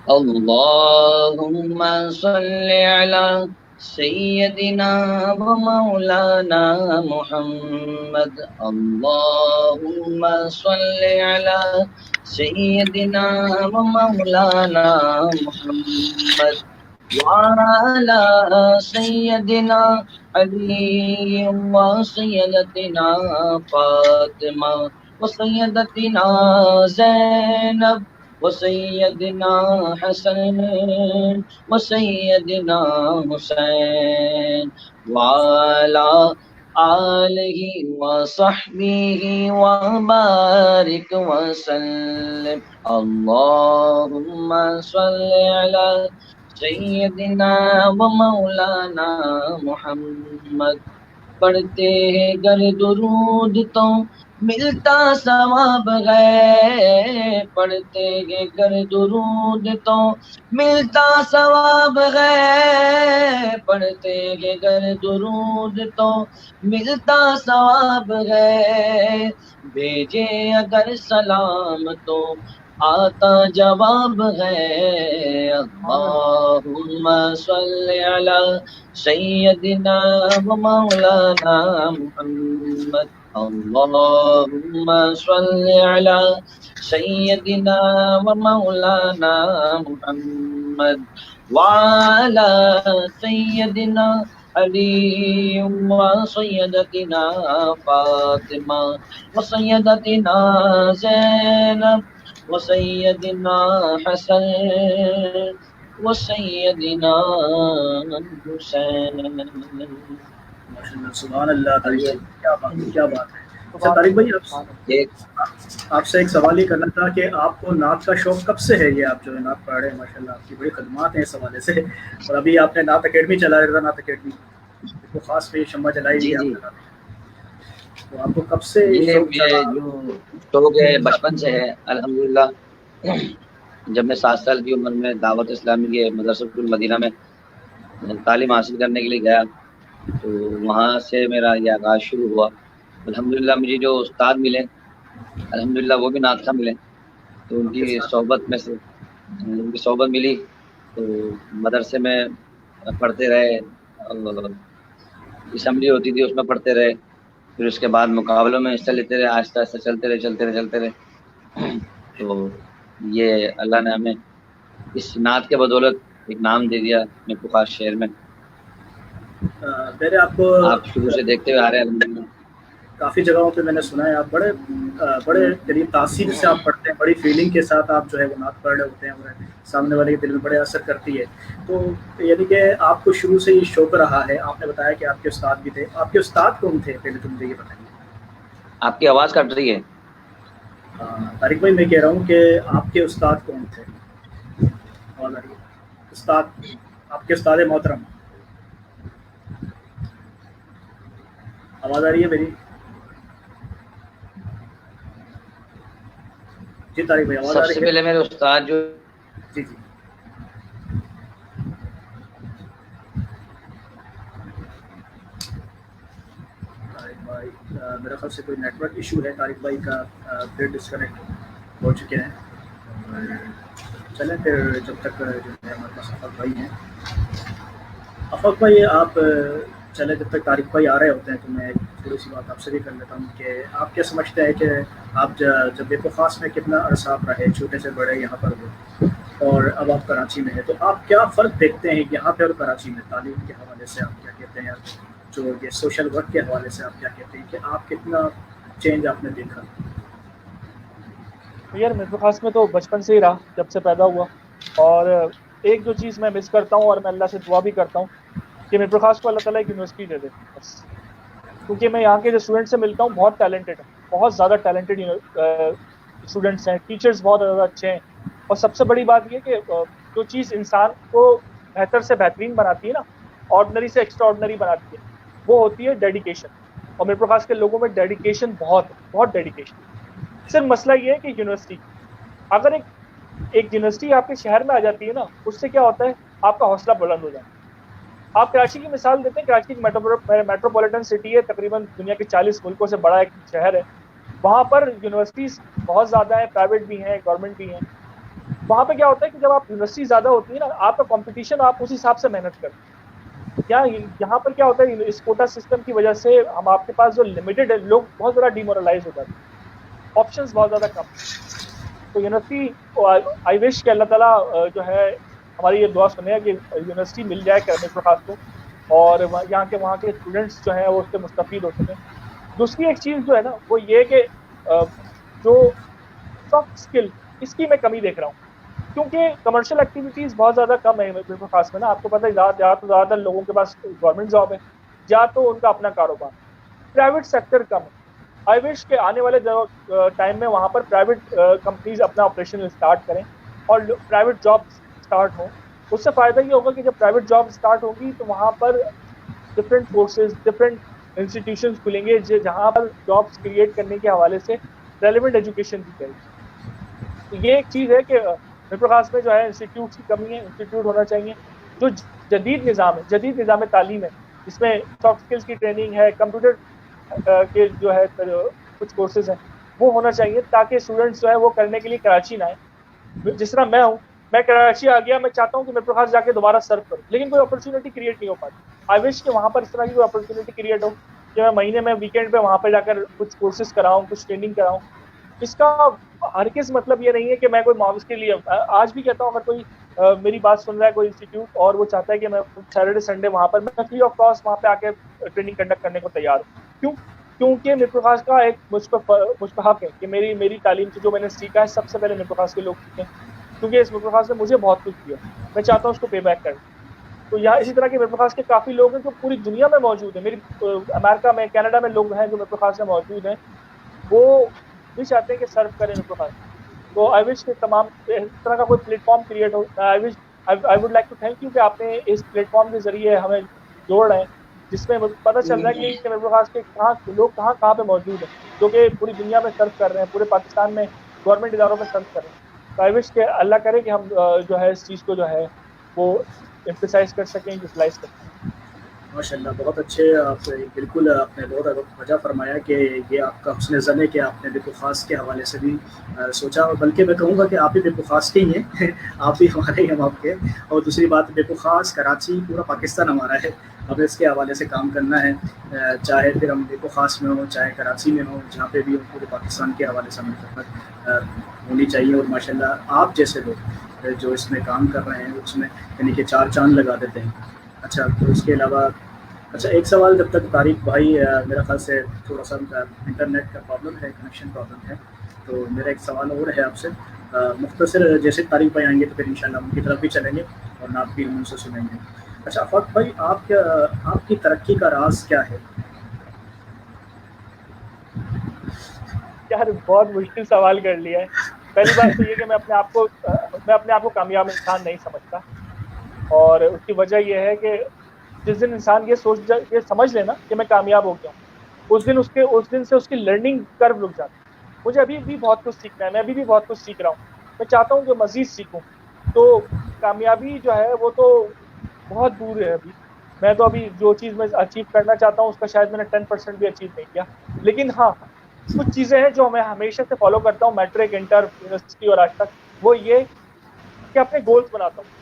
اللہم صلی علی سیدنا و مولانا محمد. اللہم صلی علی سیدنا و مولانا محمد وعلى سيدنا علي وسيدتنا فاطمة وسيدتنا زينب وسيدنا حسن وسيدنا حسين وعلى آله وصحبه وبارك وسلم. اللهم صل على سیدنا و مولانا محمد. پڑھتے ہیں گر درود تو ملتا ثواب ہے، پڑھتے ہیں گر درود تو ملتا ثواب ہے، پڑھتے ہیں گر درود تو ملتا ثواب ہے، بھیجے اگر سلام تو آتا جواب ہے. اللہم صلی علی سیدنا و مولانا محمد. اللہم صلی علی سیدنا و مولانا محمد وعلی سیدنا علی و سیدتنا فاطمہ و سیدتنا زینب وسیدنا حسن وسیدنا حسین. سبحان اللہ. کیا بات ہے. اچھا طارق بھائی آپ سے ایک سوال یہ کرنا تھا کہ آپ کو نعت کا شوق کب سے ہے؟ یہ آپ جو ہے نعت پڑھ رہے ہیں ماشاء اللہ آپ کی بڑی خدمات ہیں اس حوالے سے، اور ابھی آپ نے نعت اکیڈمی چلا رہا تھا، نعت اکیڈمی وہ خاص پہ شمع جلائی جی ہوئی جی آپ نے، تو آپ کو کب سے یہ شوق چڑھا؟ جو شوق ہے بچپن سے ہے الحمدللہ. جب میں 7 سال کی عمر میں دعوت اسلامی کے مدرسۃ المدینہ میں تعلیم حاصل کرنے کے لیے گیا تو وہاں سے میرا یہ آغاز شروع ہوا. الحمدللہ مجھے جو استاد ملے الحمدللہ وہ بھی نعت خواں ملے، تو ان کی صحبت میں سے ان کی صحبت ملی تو مدرسے میں پڑھتے رہے، اسمبلی ہوتی تھی اس میں پڑھتے رہے، پھر اس کے بعد مقابلوں میں حصہ لیتے رہے، آہستہ آہستہ چلتے رہے. تو یہ اللہ نے ہمیں اس نعت کے بدولت ایک نام دے دیا میرپور خاص شہر میں. پہلے آپ کو آپ شروع سے دیکھتے ہوئے آ رہے ہیں الحمدللہ. کافی جگہوں پہ میں نے سنا ہے آپ بڑے قریب تاثیر سے آپ پڑھتے ہیں، بڑی فیلنگ کے ساتھ آپ جو ہے وہ نعت پڑھ رہے ہوتے ہیں، اور سامنے والے کے دل میں بڑے اثر کرتی ہے. تو یعنی کہ آپ کو شروع سے یہ شوق رہا ہے. آپ نے بتایا کہ آپ کے استاد بھی تھے، آپ کے استاد کون تھے پہلے تو مجھے یہ بتائیے. آپ کی آواز کٹ رہی ہے. طارق بھائی میں کہہ رہا ہوں کہ آپ کے استاد کون تھے؟ اور استاد آپ کے استاد محترم، آواز آ رہی ہے میری؟ جی طارق بھائی آواز آ سب سے رہی ہے؟ پہلے میرے استاد جو جی جی طارق بھائی میرے خیال سے کوئی نیٹ ورک ایشو ہے. طارق بھائی کا پھر ڈسکنیکٹ ہو چکے ہیں. چلیں پھر جب تک جو ہے ہمارے پاس افق بھائی ہیں. افق بھائی آپ چلیں جب تک طارق بھائی آ رہے ہوتے ہیں تو میں تھوڑی سی بات آپ سے بھی کر لیتا ہوں کہ آپ کیا سمجھتے ہیں کہ آپ جب میرپور خاص میں کتنا عرصہ آپ رہے، چھوٹے سے بڑے یہاں پر ہو، اور اب آپ کراچی میں ہیں، تو آپ کیا فرق دیکھتے ہیں یہاں پہ اور کراچی میں؟ تعلیم کے حوالے سے آپ کیا کہتے ہیں، جو یہ سوشل ورک کے حوالے سے آپ کیا کہتے ہیں کہ آپ کتنا چینج آپ نے دیکھا؟ یار میرپور خاص میں تو بچپن سے ہی رہا، جب سے پیدا ہوا. اور ایک جو چیز میں مس کرتا ہوں اور میں اللہ سے دعا بھی کرتا ہوں کہ میرپور خاص کو اللہ تعالیٰ ایک یونیورسٹی دے دے بس. کیونکہ میں یہاں کے جو اسٹوڈنٹ سے ملتا ہوں بہت ٹیلنٹڈ ہیں، بہت زیادہ ٹیلنٹڈ اسٹوڈنٹس ہیں، ٹیچرز بہت زیادہ اچھے ہیں. اور سب سے بڑی بات یہ کہ جو چیز انسان کو بہتر سے بہترین بناتی ہے نا، آرڈنری سے ایکسٹرا آرڈنری بناتی ہے، وہ ہوتی ہے ڈیڈیکیشن. اور میرپور خاص کے لوگوں میں ڈیڈیکیشن بہت ڈیڈیکیشن. صرف مسئلہ یہ ہے کہ یونیورسٹی، اگر ایک یونیورسٹی آپ کے شہر میں آ جاتی ہے نا، اس سے کیا ہوتا ہے آپ کا حوصلہ بلند ہو جاتا ہے. آپ کراچی کی مثال دیتے ہیں، کراچی ایک میٹروپولیٹن سٹی ہے، تقریباً دنیا کے 40 ملکوں سے بڑا ایک شہر ہے. وہاں پر یونیورسٹیز بہت زیادہ ہیں، پرائیویٹ بھی ہیں، گورنمنٹ بھی ہیں. وہاں پہ کیا ہوتا ہے کہ جب آپ یونیورسٹی زیادہ ہوتی ہے نا، آپ کا کمپٹیشن، آپ اس حساب سے محنت کرتے ہیں. یہاں پر کیا ہوتا ہے، اس کوٹا سسٹم کی وجہ سے ہم آپ کے پاس جو لمیٹڈ ہے، لوگ بہت زیادہ ڈیمورلائز ہو جاتے ہیں، آپشنز بہت زیادہ کم. تو یونیورسٹی آئی وش کہ اللہ تعالیٰ جو ہے ہماری یہ دعا سنے کہ یونیورسٹی مل جائے میرپور خاص کو، اور یہاں کے اسٹوڈنٹس جو ہیں وہ اس سے مستفید ہو سکیں. دوسری ایک چیز جو ہے نا وہ یہ کہ جو سافٹ اسکل، اس کی میں کمی دیکھ رہا ہوں، کیونکہ کمرشل ایکٹیویٹیز بہت زیادہ کم ہے میرپور خاص میں نا. آپ کو پتہ ہے زیادہ لوگوں کے پاس گورنمنٹ جاب ہے یا تو ان کا اپنا کاروبار، پرائیویٹ سیکٹر کم ہے. آئی وش کہ آنے والے ٹائم میں وہاں پر پرائیویٹ کمپنیز اپنا آپریشن اسٹارٹ کریں اور پرائیویٹ جاب اسٹارٹ ہوں. اس سے فائدہ یہ ہوگا کہ جب پرائیویٹ جاب اسٹارٹ ہوگی تو وہاں پر ڈفرینٹ کورسز، ڈفرینٹ انسٹیٹیوشنز کھلیں گے جہاں پر جابس کریٹ کرنے کے حوالے سے ریلیونٹ ایجوکیشن دی جائے گی. تو یہ ایک چیز ہے کہ میرپور خاص میں جو ہے انسٹیٹیوٹس کی کمی ہے. انسٹیٹیوٹ ہونا چاہیے جو جدید نظام تعلیم ہے، جس میں سافٹ اسکلس کی ٹریننگ ہے، کمپیوٹر کے جو ہے کچھ کورسز ہیں وہ ہونا چاہیے، تاکہ اسٹوڈنٹس جو ہے وہ کرنے کے لیے کراچی نہ آئے. جس طرح میں کراچی آ گیا، میں چاہتا ہوں کہ میرپور خاص جا کے دوبارہ سرو کروں، لیکن کوئی اپرچونیٹی کریٹ نہیں ہو پاتی. آئی وش کہ وہاں پر اس طرح کی کوئی اپرچونیٹی کریٹ ہو کہ میں مہینے میں ویکینڈ پہ وہاں پہ جا کر کچھ کورسز کراؤں، کچھ ٹریننگ کراؤں. اس کا ہرگز مطلب یہ نہیں ہے کہ میں کوئی معاوض کے لیے، آج بھی کہتا ہوں اگر کوئی میری بات سن رہا ہے کوئی انسٹیٹیوٹ اور وہ چاہتا ہے کہ میں سیٹرڈے سنڈے وہاں پر، میں فری آف کاسٹ وہاں پہ آ کے ٹریننگ کنڈکٹ کرنے کو تیار ہوں. کیونکہ میرپور خاص کا ایک مجھ پہ حق ہے کہ میری تعلیم سے جو میں نے سیکھا ہے سب سے پہلے میرپور خاص کے لوگ سیکھیں، کیونکہ اس میرپور خاص نے مجھے بہت کچھ دیا، میں چاہتا ہوں اس کو پے بیک کریں. تو یہاں اسی طرح کے میرپور خاص کے کافی لوگ ہیں جو پوری دنیا میں موجود ہیں، میری امریکہ میں، کینیڈا میں لوگ ہیں جو میرپور خاص میں موجود ہیں، وہ بھی چاہتے ہیں کہ سرو کریں میرپور خاص. تو آئی وش کہ تمام اس طرح کا کوئی پلیٹ فارم کریٹ ہو. I would like to thank you کہ آپ نے اس پلیٹ فارم کے ذریعے ہمیں جوڑ رہے ہیں. جس میں پتہ چل رہا ہے کہ میرے خاص کے کہاں پہ موجود ہیں جو کہ پوری دنیا میں سرو کر رہے ہیں, پورے پاکستان میں گورنمنٹ اداروں میں سرو کر رہے ہیں. تو آئی وش کہ اللہ کرے کہ ہم جو ہے اس چیز کو جو ہے وہ ایمفسائز کر سکیں, یوٹیلائز کر سکیں. ماشاء اللہ, بہت اچھے. آپ بالکل آپ نے بہت وجہ فرمایا کہ یہ آپ کا حسن زن ہے کہ آپ نے بے خاص کے حوالے سے بھی سوچا, اور بلکہ میں کہوں گا کہ آپ بھی بے خاص کے ہی ہیں, آپ بھی ہمارے ہی ہم آپ کے. اور دوسری بات, بے خاص کراچی پورا پاکستان ہمارا ہے, ہمیں اس کے حوالے سے کام کرنا ہے, چاہے پھر ہم بے خاص میں ہوں چاہے کراچی میں ہوں, جہاں پہ بھی ہوں پورے پاکستان کے حوالے سے ہمیں خدمت ہونی چاہیے. اور ماشاء اللہ آپ جیسے لوگ جو اس میں کام کر رہے ہیں اس میں یعنی کہ 4 چاند لگا دیتے ہیں. اچھا, تو اس کے علاوہ ایک سوال, جب تک طارق بھائی میرا خیال سے تھوڑا سا انٹرنیٹ کا پرابلم ہے, کنیکشن پرابلم ہے, تو میرا ایک سوال اور ہے آپ سے مختصر. جیسے طارق بھائی آئیں گے تو پھر انشاءاللہ ان کی طرف بھی چلیں گے اور نعت بھی ہم ان سے سنیں گے. اچھا آفاق بھائی, آپ کی ترقی کا راز کیا ہے؟ یار بہت مشکل سوال کر لیا ہے. پہلی بات تو یہ کہ میں اپنے آپ کو کامیاب انسان نہیں سمجھتا, اور اس کی وجہ یہ ہے کہ جس دن انسان یہ سمجھ لے نا کہ میں کامیاب ہو گیا ہوں, اس دن سے اس کی لرننگ کرو رک جاتی. مجھے ابھی بھی بہت کچھ سیکھنا ہے, میں ابھی بھی بہت کچھ سیکھ رہا ہوں, میں چاہتا ہوں کہ مزید سیکھوں. تو کامیابی جو ہے وہ تو بہت دور ہے. میں تو ابھی جو چیز میں اچیو کرنا چاہتا ہوں اس کا شاید میں نے 10% بھی اچیو نہیں کیا. لیکن ہاں, کچھ چیزیں ہیں جو میں ہمیشہ سے فالو کرتا ہوں, میٹرک, انٹر, یونیورسٹی اور آج تک, وہ یہ کہ اپنے گولز بناتا ہوں.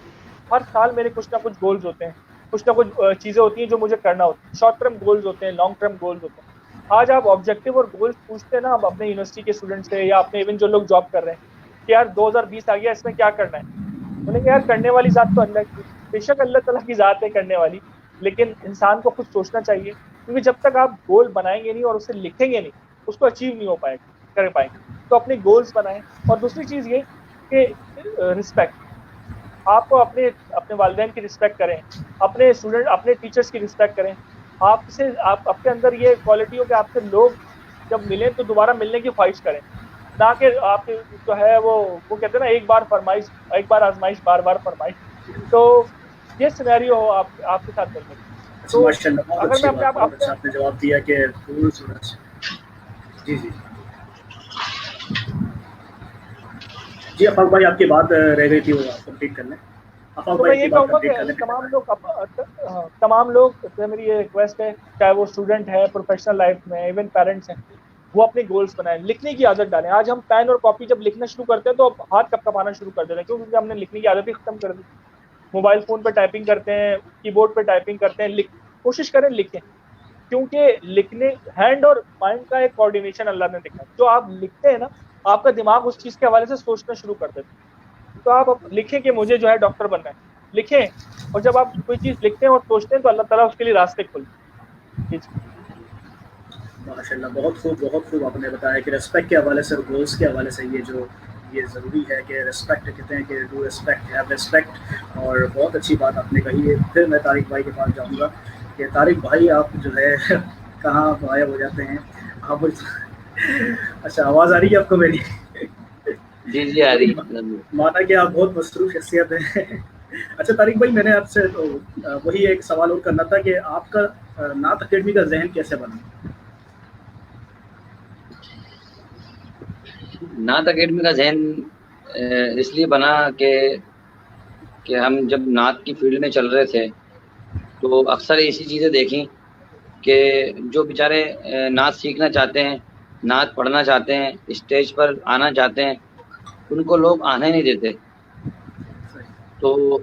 ہر سال میرے کچھ نہ کچھ گولز ہوتے ہیں, کچھ نہ کچھ چیزیں ہوتی ہیں جو مجھے کرنا ہوتی ہیں. شارٹ ٹرم گولز ہوتے ہیں, لانگ ٹرم گولز ہوتے ہیں. آج آپ آبجیکٹیو اور گولز پوچھتے ہیں نا اپنے یونیورسٹی کے اسٹوڈنٹ سے یا اپنے ایون جو لوگ جاب کر رہے ہیں کہ یار 2020 آ گیا, اس میں کیا کرنا ہے. انہوں نے کہا یار کرنے والی ذات تو اللہ کی, بے شک اللہ تعالیٰ کی ذات ہے کرنے والی, لیکن انسان کو خود سوچنا چاہیے. کیونکہ جب تک آپ گول بنائیں گے نہیں اور اسے لکھیں گے نہیں, اس کو اچیو نہیں کر پائیں گے. تو اپنے گولز بنائیں. اور دوسری چیز یہ کہ رسپیکٹ, آپ کو اپنے والدین کی رسپیکٹ کریں, اپنے اسٹوڈنٹ, اپنے ٹیچرس کی رسپیکٹ کریں. آپ کے اندر یہ کوالٹی ہو کہ آپ سے لوگ جب ملیں تو دوبارہ ملنے کی خواہش کریں, نہ کہ آپ جو ہے وہ کہتے ہیں نا ایک بار آزمائش بار بار فرمائش. تو یہ سینیریو ہو آپ کے ساتھ ملنے کی. تو ماشاء اللہ, بہت اگر اچھی میں بات, بہت اچھا آپ نے جواب دیا کہ جی جی آفاق بھائی آپ کی بات رہ گئی تھی, وہ آپ کمپلیٹ کر لیں. آفاق تو بھائی میں آپ یہ کی بات کہوں گا کمپلیٹ کر کہ لیں. تمام لوگ سے میری یہ ریکویسٹ ہے, چاہے وہ اسٹوڈنٹ ہے, پروفیشنل لائف میں, ایون پیرنٹس ہیں, وہ اپنے گولز بنائیں, لکھنے کی عادت ڈالیں. آج ہم پین اور کاپی جب لکھنا شروع کرتے ہیں تو ہاتھ کپکپانا شروع کر دیتے ہیں, کیونکہ ہم نے لکھنے کی عادت ہی ختم کر دی. موبائل فون پہ ٹائپنگ کرتے ہیں, کی بورڈ پہ ٹائپنگ کرتے ہیں. کوشش کریں لکھیں, کیونکہ لکھنے ہینڈ اور مائنڈ کا ایک کوآرڈینیشن اللہ نے دکھا ہے. جو آپ لکھتے ہیں نا, آپ کا دماغ اس چیز کے حوالے سے سوچنا شروع کر دیتا ہے. تو آپ لکھیں کہ مجھے جو ہے ڈاکٹر بننا ہے, لکھیں. اور جب آپ کوئی چیز لکھتے ہیں اور سوچتے ہیں تو اللہ تعالیٰ اس کے لیے راستے کھولتے ہیں. ماشاء اللہ, بہت خوب آپ نے بتایا کہ ریسپیکٹ کے حوالے سے اور گولس کے حوالے سے یہ ضروری ہے کہ ریسپیکٹ کہتے ہیں کہ ڈو ریسپیکٹ ہیو ریسپیکٹ. اور بہت اچھی بات آپ نے کہی ہے. پھر میں طارق بھائی کے پاس جاؤں گا کہ طارق بھائی آپ جو ہے کہاں غائب ہو جاتے ہیں آپ. اچھا, آواز آ رہی ہے آپ کو میری؟ جی آ رہی ہے. مانا کہ آپ بہت مصروف شخصیت ہیں. اچھا طارق بھائی, میں نے آپ سے تو وہی ایک سوال اور کرنا تھا کہ آپ کا نعت اکیڈمی کا ذہن کیسے بنا؟ نعت اکیڈمی کا ذہن اس لیے بنا کہ ہم جب نعت کی فیلڈ میں چل رہے تھے تو اکثر ایسی چیزیں دیکھیں کہ جو بیچارے نعت سیکھنا چاہتے ہیں, نعت پڑھنا چاہتے ہیں, اسٹیج پر آنا چاہتے ہیں, ان کو لوگ آنے نہیں دیتے. تو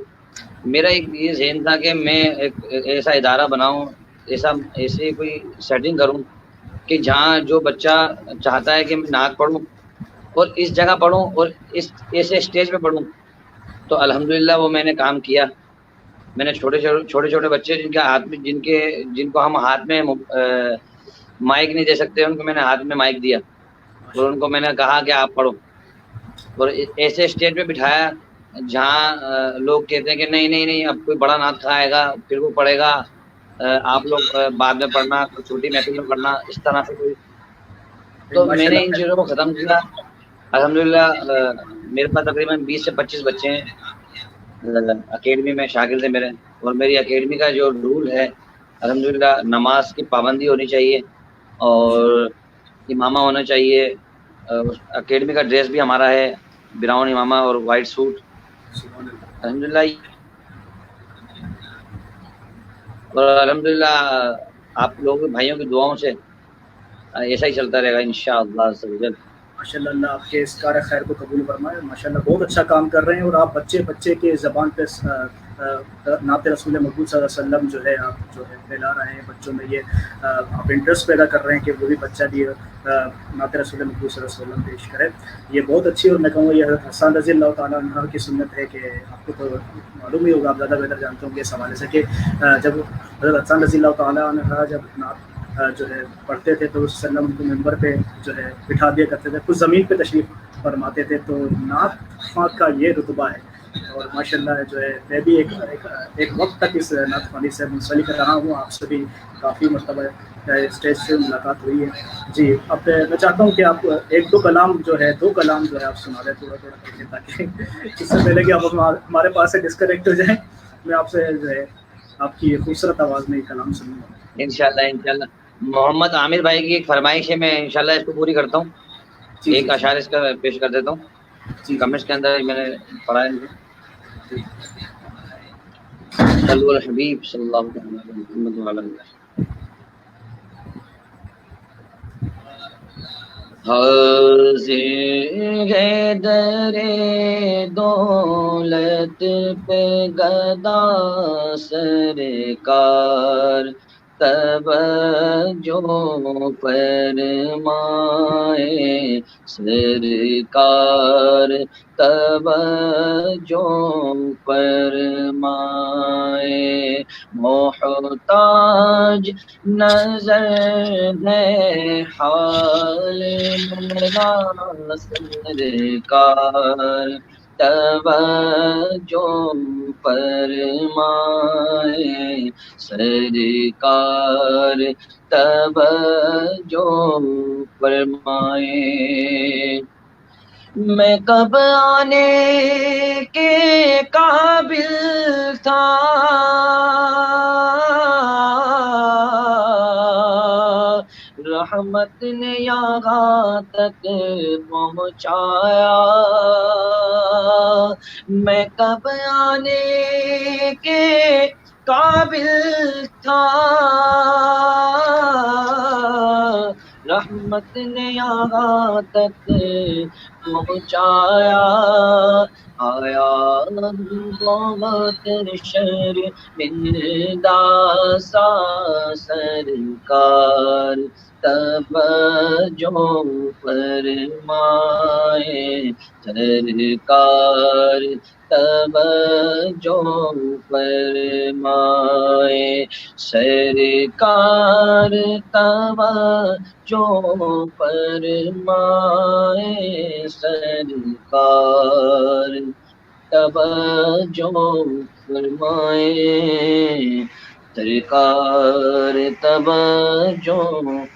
میرا ایک یہ ذہن تھا کہ میں ایک ایسا ادارہ بناؤں, ایسے کوئی سیٹنگ کروں کہ جہاں جو بچہ چاہتا ہے کہ میں نعت پڑھوں اور اس جگہ پڑھوں اور ایسے اسٹیج پہ پڑھوں. تو الحمدللہ وہ میں نے کام کیا. میں نے چھوٹے چھوٹے بچے جن کو ہم ہاتھ میں مائک نہیں دے سکتے, ان کو میں نے ہاتھ میں مائک دیا اور ان کو میں نے کہا کہ آپ پڑھو. اور ایسے اسٹیج پہ بٹھایا جہاں لوگ کہتے ہیں کہ نہیں اب کوئی بڑا نعت خواہ آئے گا پھر وہ پڑھے گا, آپ لوگ بعد میں پڑھنا, چھوٹی محفل میں پڑھنا, اس طرح سے کوئی. تو میں نے ان چیزوں کو ختم کیا. الحمدللہ میرے پاس تقریباً 20 سے 25 بچے ہیں اکیڈمی میں شاگرد ہیں میرے. اور میری اکیڈمی کا جو رول ہے الحمدللہ نماز کی پابندی ہونی چاہیے اور امامہ ہونا چاہیے. اکیڈمی کا ڈریس بھی ہمارا ہے براؤن امامہ اور وائٹ سوٹ. الحمدللہ اور الحمدللہ آپ لوگ بھائیوں کی دعاؤں سے ایسا ہی چلتا رہے گا انشاءاللہ عز و جل. ماشاء اللہ اللہ آپ کے اس کار خیر کو قبول فرمائے. ماشاء اللہ بہت اچھا کام کر رہے ہیں اور آپ بچے کے زبان پہ نعت رسول مقبول صلی اللہ علیہ وسلم جو ہے آپ جو ہے پھیلا رہے ہیں بچوں میں. یہ آپ انٹرسٹ پیدا کر رہے ہیں کہ وہ بھی بچہ بھی نعت رسول مقبول صلی اللہ علیہ وسلم پیش کرے. یہ بہت اچھی اور میں کہوں گا یہ حضرت حسان رضی اللہ تعالیٰ عنہ کی سنت ہے کہ آپ کو تو معلوم ہی ہوگا, آپ زیادہ بہتر جانتے ہوں گے اس حوالے سے کہ جب حضرت حسان رضی اللہ تعالیٰ عنہ جب نعت جو ہے پڑھتے تھے تو اس وسلم کو ممبر پہ جو ہے بٹھا دیا کرتے تھے, کچھ زمین پہ تشریف فرماتے تھے. تو نعت خوانی کا یہ رتبہ ہے اور ماشاء اللہ جو ہے میں بھی ایک وقت تک اس نعت خوانی سے منسلک رہا ہوں. آپ سے بھی کافی مرتبہ اسٹیج سے ملاقات ہوئی ہے. جی اب میں چاہتا ہوں کہ آپ ایک دو کلام جو ہے آپ سنا دیں تھوڑا کر کے, تاکہ اس سے پہلے کہ آپ ہمارے پاس سے ڈسکنیکٹ ہو جائیں میں آپ سے جو ہے آپ کی خوبصورت آواز میں کلام سنوں گا. انشاءاللہ محمد عامر بھائی کی ایک فرمائش ہے, میں انشاءاللہ اس کو پوری کرتا ہوں. ایک اشعار اس کا پیش کر دیتا ہوں. کمنٹس کے اندر میں نے پڑھا ہے. صلو علی الحبیب صلی اللہ علیہ وسلم وعلی آلہ. حاضر ہے در دولت پہ گدا سرکار, توجہ فرمائے سرکار, توجہ فرمائے. محتاج نظر ہے حال میرا سرکار, توجہ فرمائے سرکار, توجہ فرمائے. میں کب آنے کے قابل تھا رحمت نے یہاں تک پہنچایا. میں کب آنے کے قابل تھا رحمت نے یہاں تک پہنچایا. آیا بہت شرمندہ سا سرکار, توجہ فرمائے سرکار, توجہ فرمائے سرکار, توجہ فرمائے سرکار, توجہ فرمائے سرکار, توجہ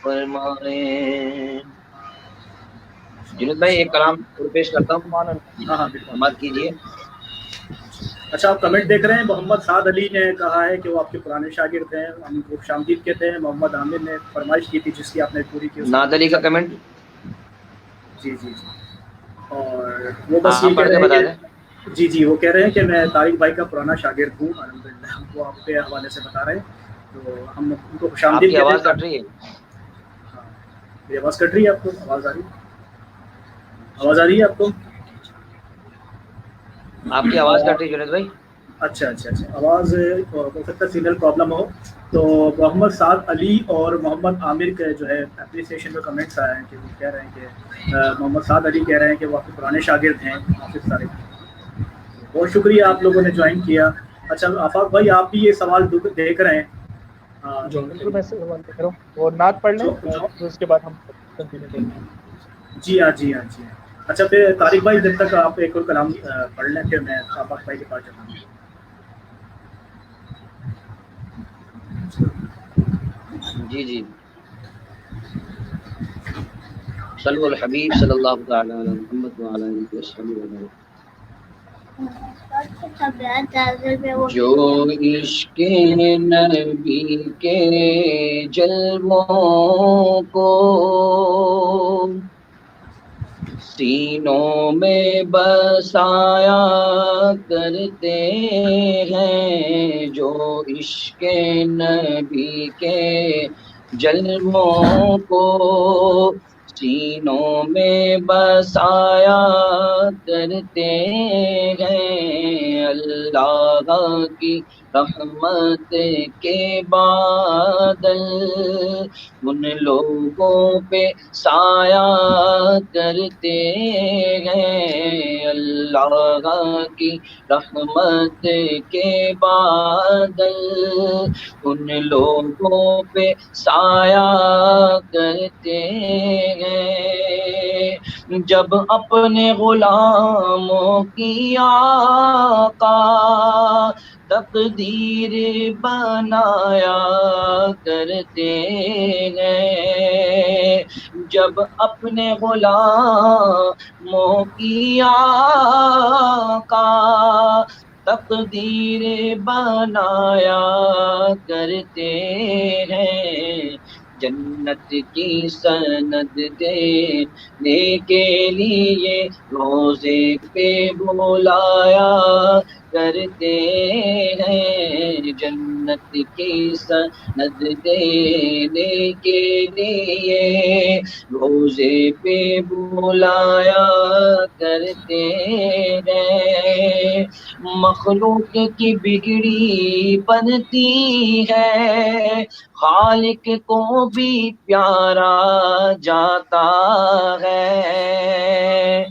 فرمائے. جنید بھائی ایک کلام پیش کرتا ہوں. ہاں مت کیجیے. اچھا آپ کمنٹ دیکھ رہے ہیں. محمد سعد علی نے کہا ہے کہ وہ آپ کے پرانے شاگرد ہیں, ہم کو خوش آمدید کہتے ہیں. محمد عامر نے فرمائش کی تھی جس کی آپ نے پوری کی. ناد علی کا کمنٹ. جی اور وہ بس یہ کہہ رہے ہیں جی وہ کہہ رہے ہیں کہ میں طارق بھائی کا پرانا شاگرد ہوں الحمدللہ. وہ آپ کے حوالے سے بتا رہے ہیں تو ہم ان کو خوش آمدید کہتے ہیں. آواز کٹ رہی ہے. یہ آواز کٹ رہی ہے آپ کو؟ آواز آ رہی ہے آپ کو؟ آپ کی آواز کٹ رہی ہے جنید بھائی. اچھا آواز ہو سکتا ہے سگنل پرابلم ہو. تو محمد سعد علی اور محمد عامر کے جو ہے اپریسیشن میں کمنٹس آئے ہیں کہ وہ کہہ رہے ہیں کہ محمد سعد علی کہہ رہے ہیں کہ وہ آپ کے پرانے شاگرد ہیں حافظ طارق. بہت شکریہ آپ لوگوں نے جوائن کیا. اچھا آفاق بھائی آپ بھی یہ سوال دیکھ رہے ہیں. میں سوال دیکھ رہا ہوں اور نعت پڑھ لیں اس کے بعد ہم کنٹینیو کریں گے. جی ہاں. اچھا پھر طارق بھائی جب تک آپ ایک اور کلام پڑھ لیں پھر میں آفاق بھائی کے پاس جاتا ہوں. جی صلو علی الحبیب صلی اللہ تعالی علی محمد وعلی آلہ وصحبہ وسلم. جو عشق نبی کے جلووں کو سینوں میں بسایا کرتے ہیں، جو عشق نبی کے جلووں کو سینوں میں بسایا کرتے ہیں، اللہ کی رحمت کے بادل ان لوگوں پہ سایہ کرتے ہیں، اللہ کی رحمت کے بادل ان لوگوں پہ سایہ کرتے ہیں، جب اپنے غلاموں کی آقا تقدیر بنایا کرتے ہیں، جب اپنے غلاموں کی آقا تقدیر بنایا کرتے ہیں، جنت کی سند دینے کے لیے روزے پہ بلایا کرتے ہیں، جنت کی سند دینے کے لیے روزے پہ بلایا کرتے ہیں، مخلوق کی بگڑی بنتی ہے، خالق کو بھی پیارا جاتا ہے،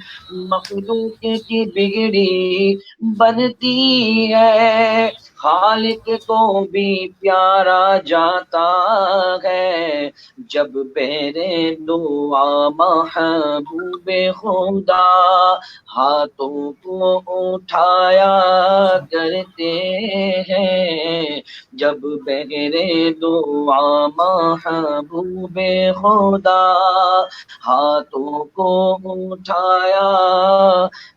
مخلوق کی بگڑی بنتی ہے، خالق کو بھی پیارا جاتا ہے، جب بہرے دعا محبوب خدا ہاتھوں کو اٹھایا کرتے ہیں، جب بہرے دعا محبوب خدا ہاتھوں کو اٹھایا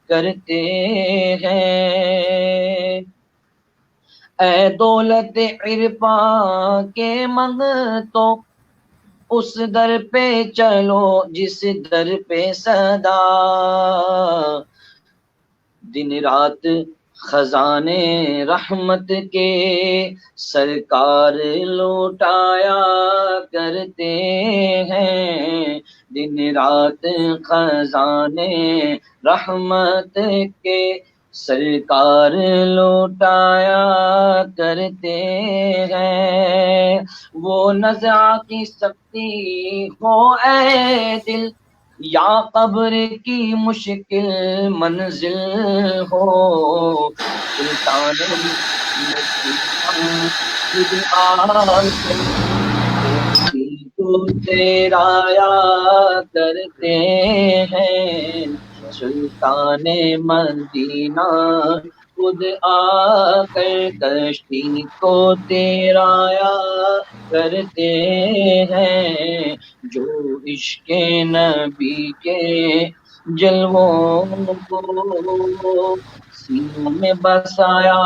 کرتے ہیں، اے دولت عرفان کے منگتو اس در پہ چلو جس در پہ صدا دن رات خزانے رحمت کے سرکار لوٹایا کرتے ہیں، دن رات خزانے رحمت کے سرکار لوٹایا کرتے ہیں، وہ نزع کی سختی ہو اے دل یا قبر کی مشکل منزل ہو، سلطان خود تو تیرا یا کرتے ہیں، سلطان مدینہ خود آ کر کشتی کو تیرایا کرتے ہیں، جو عشق نبی کے جلووں کو سینوں میں بسایا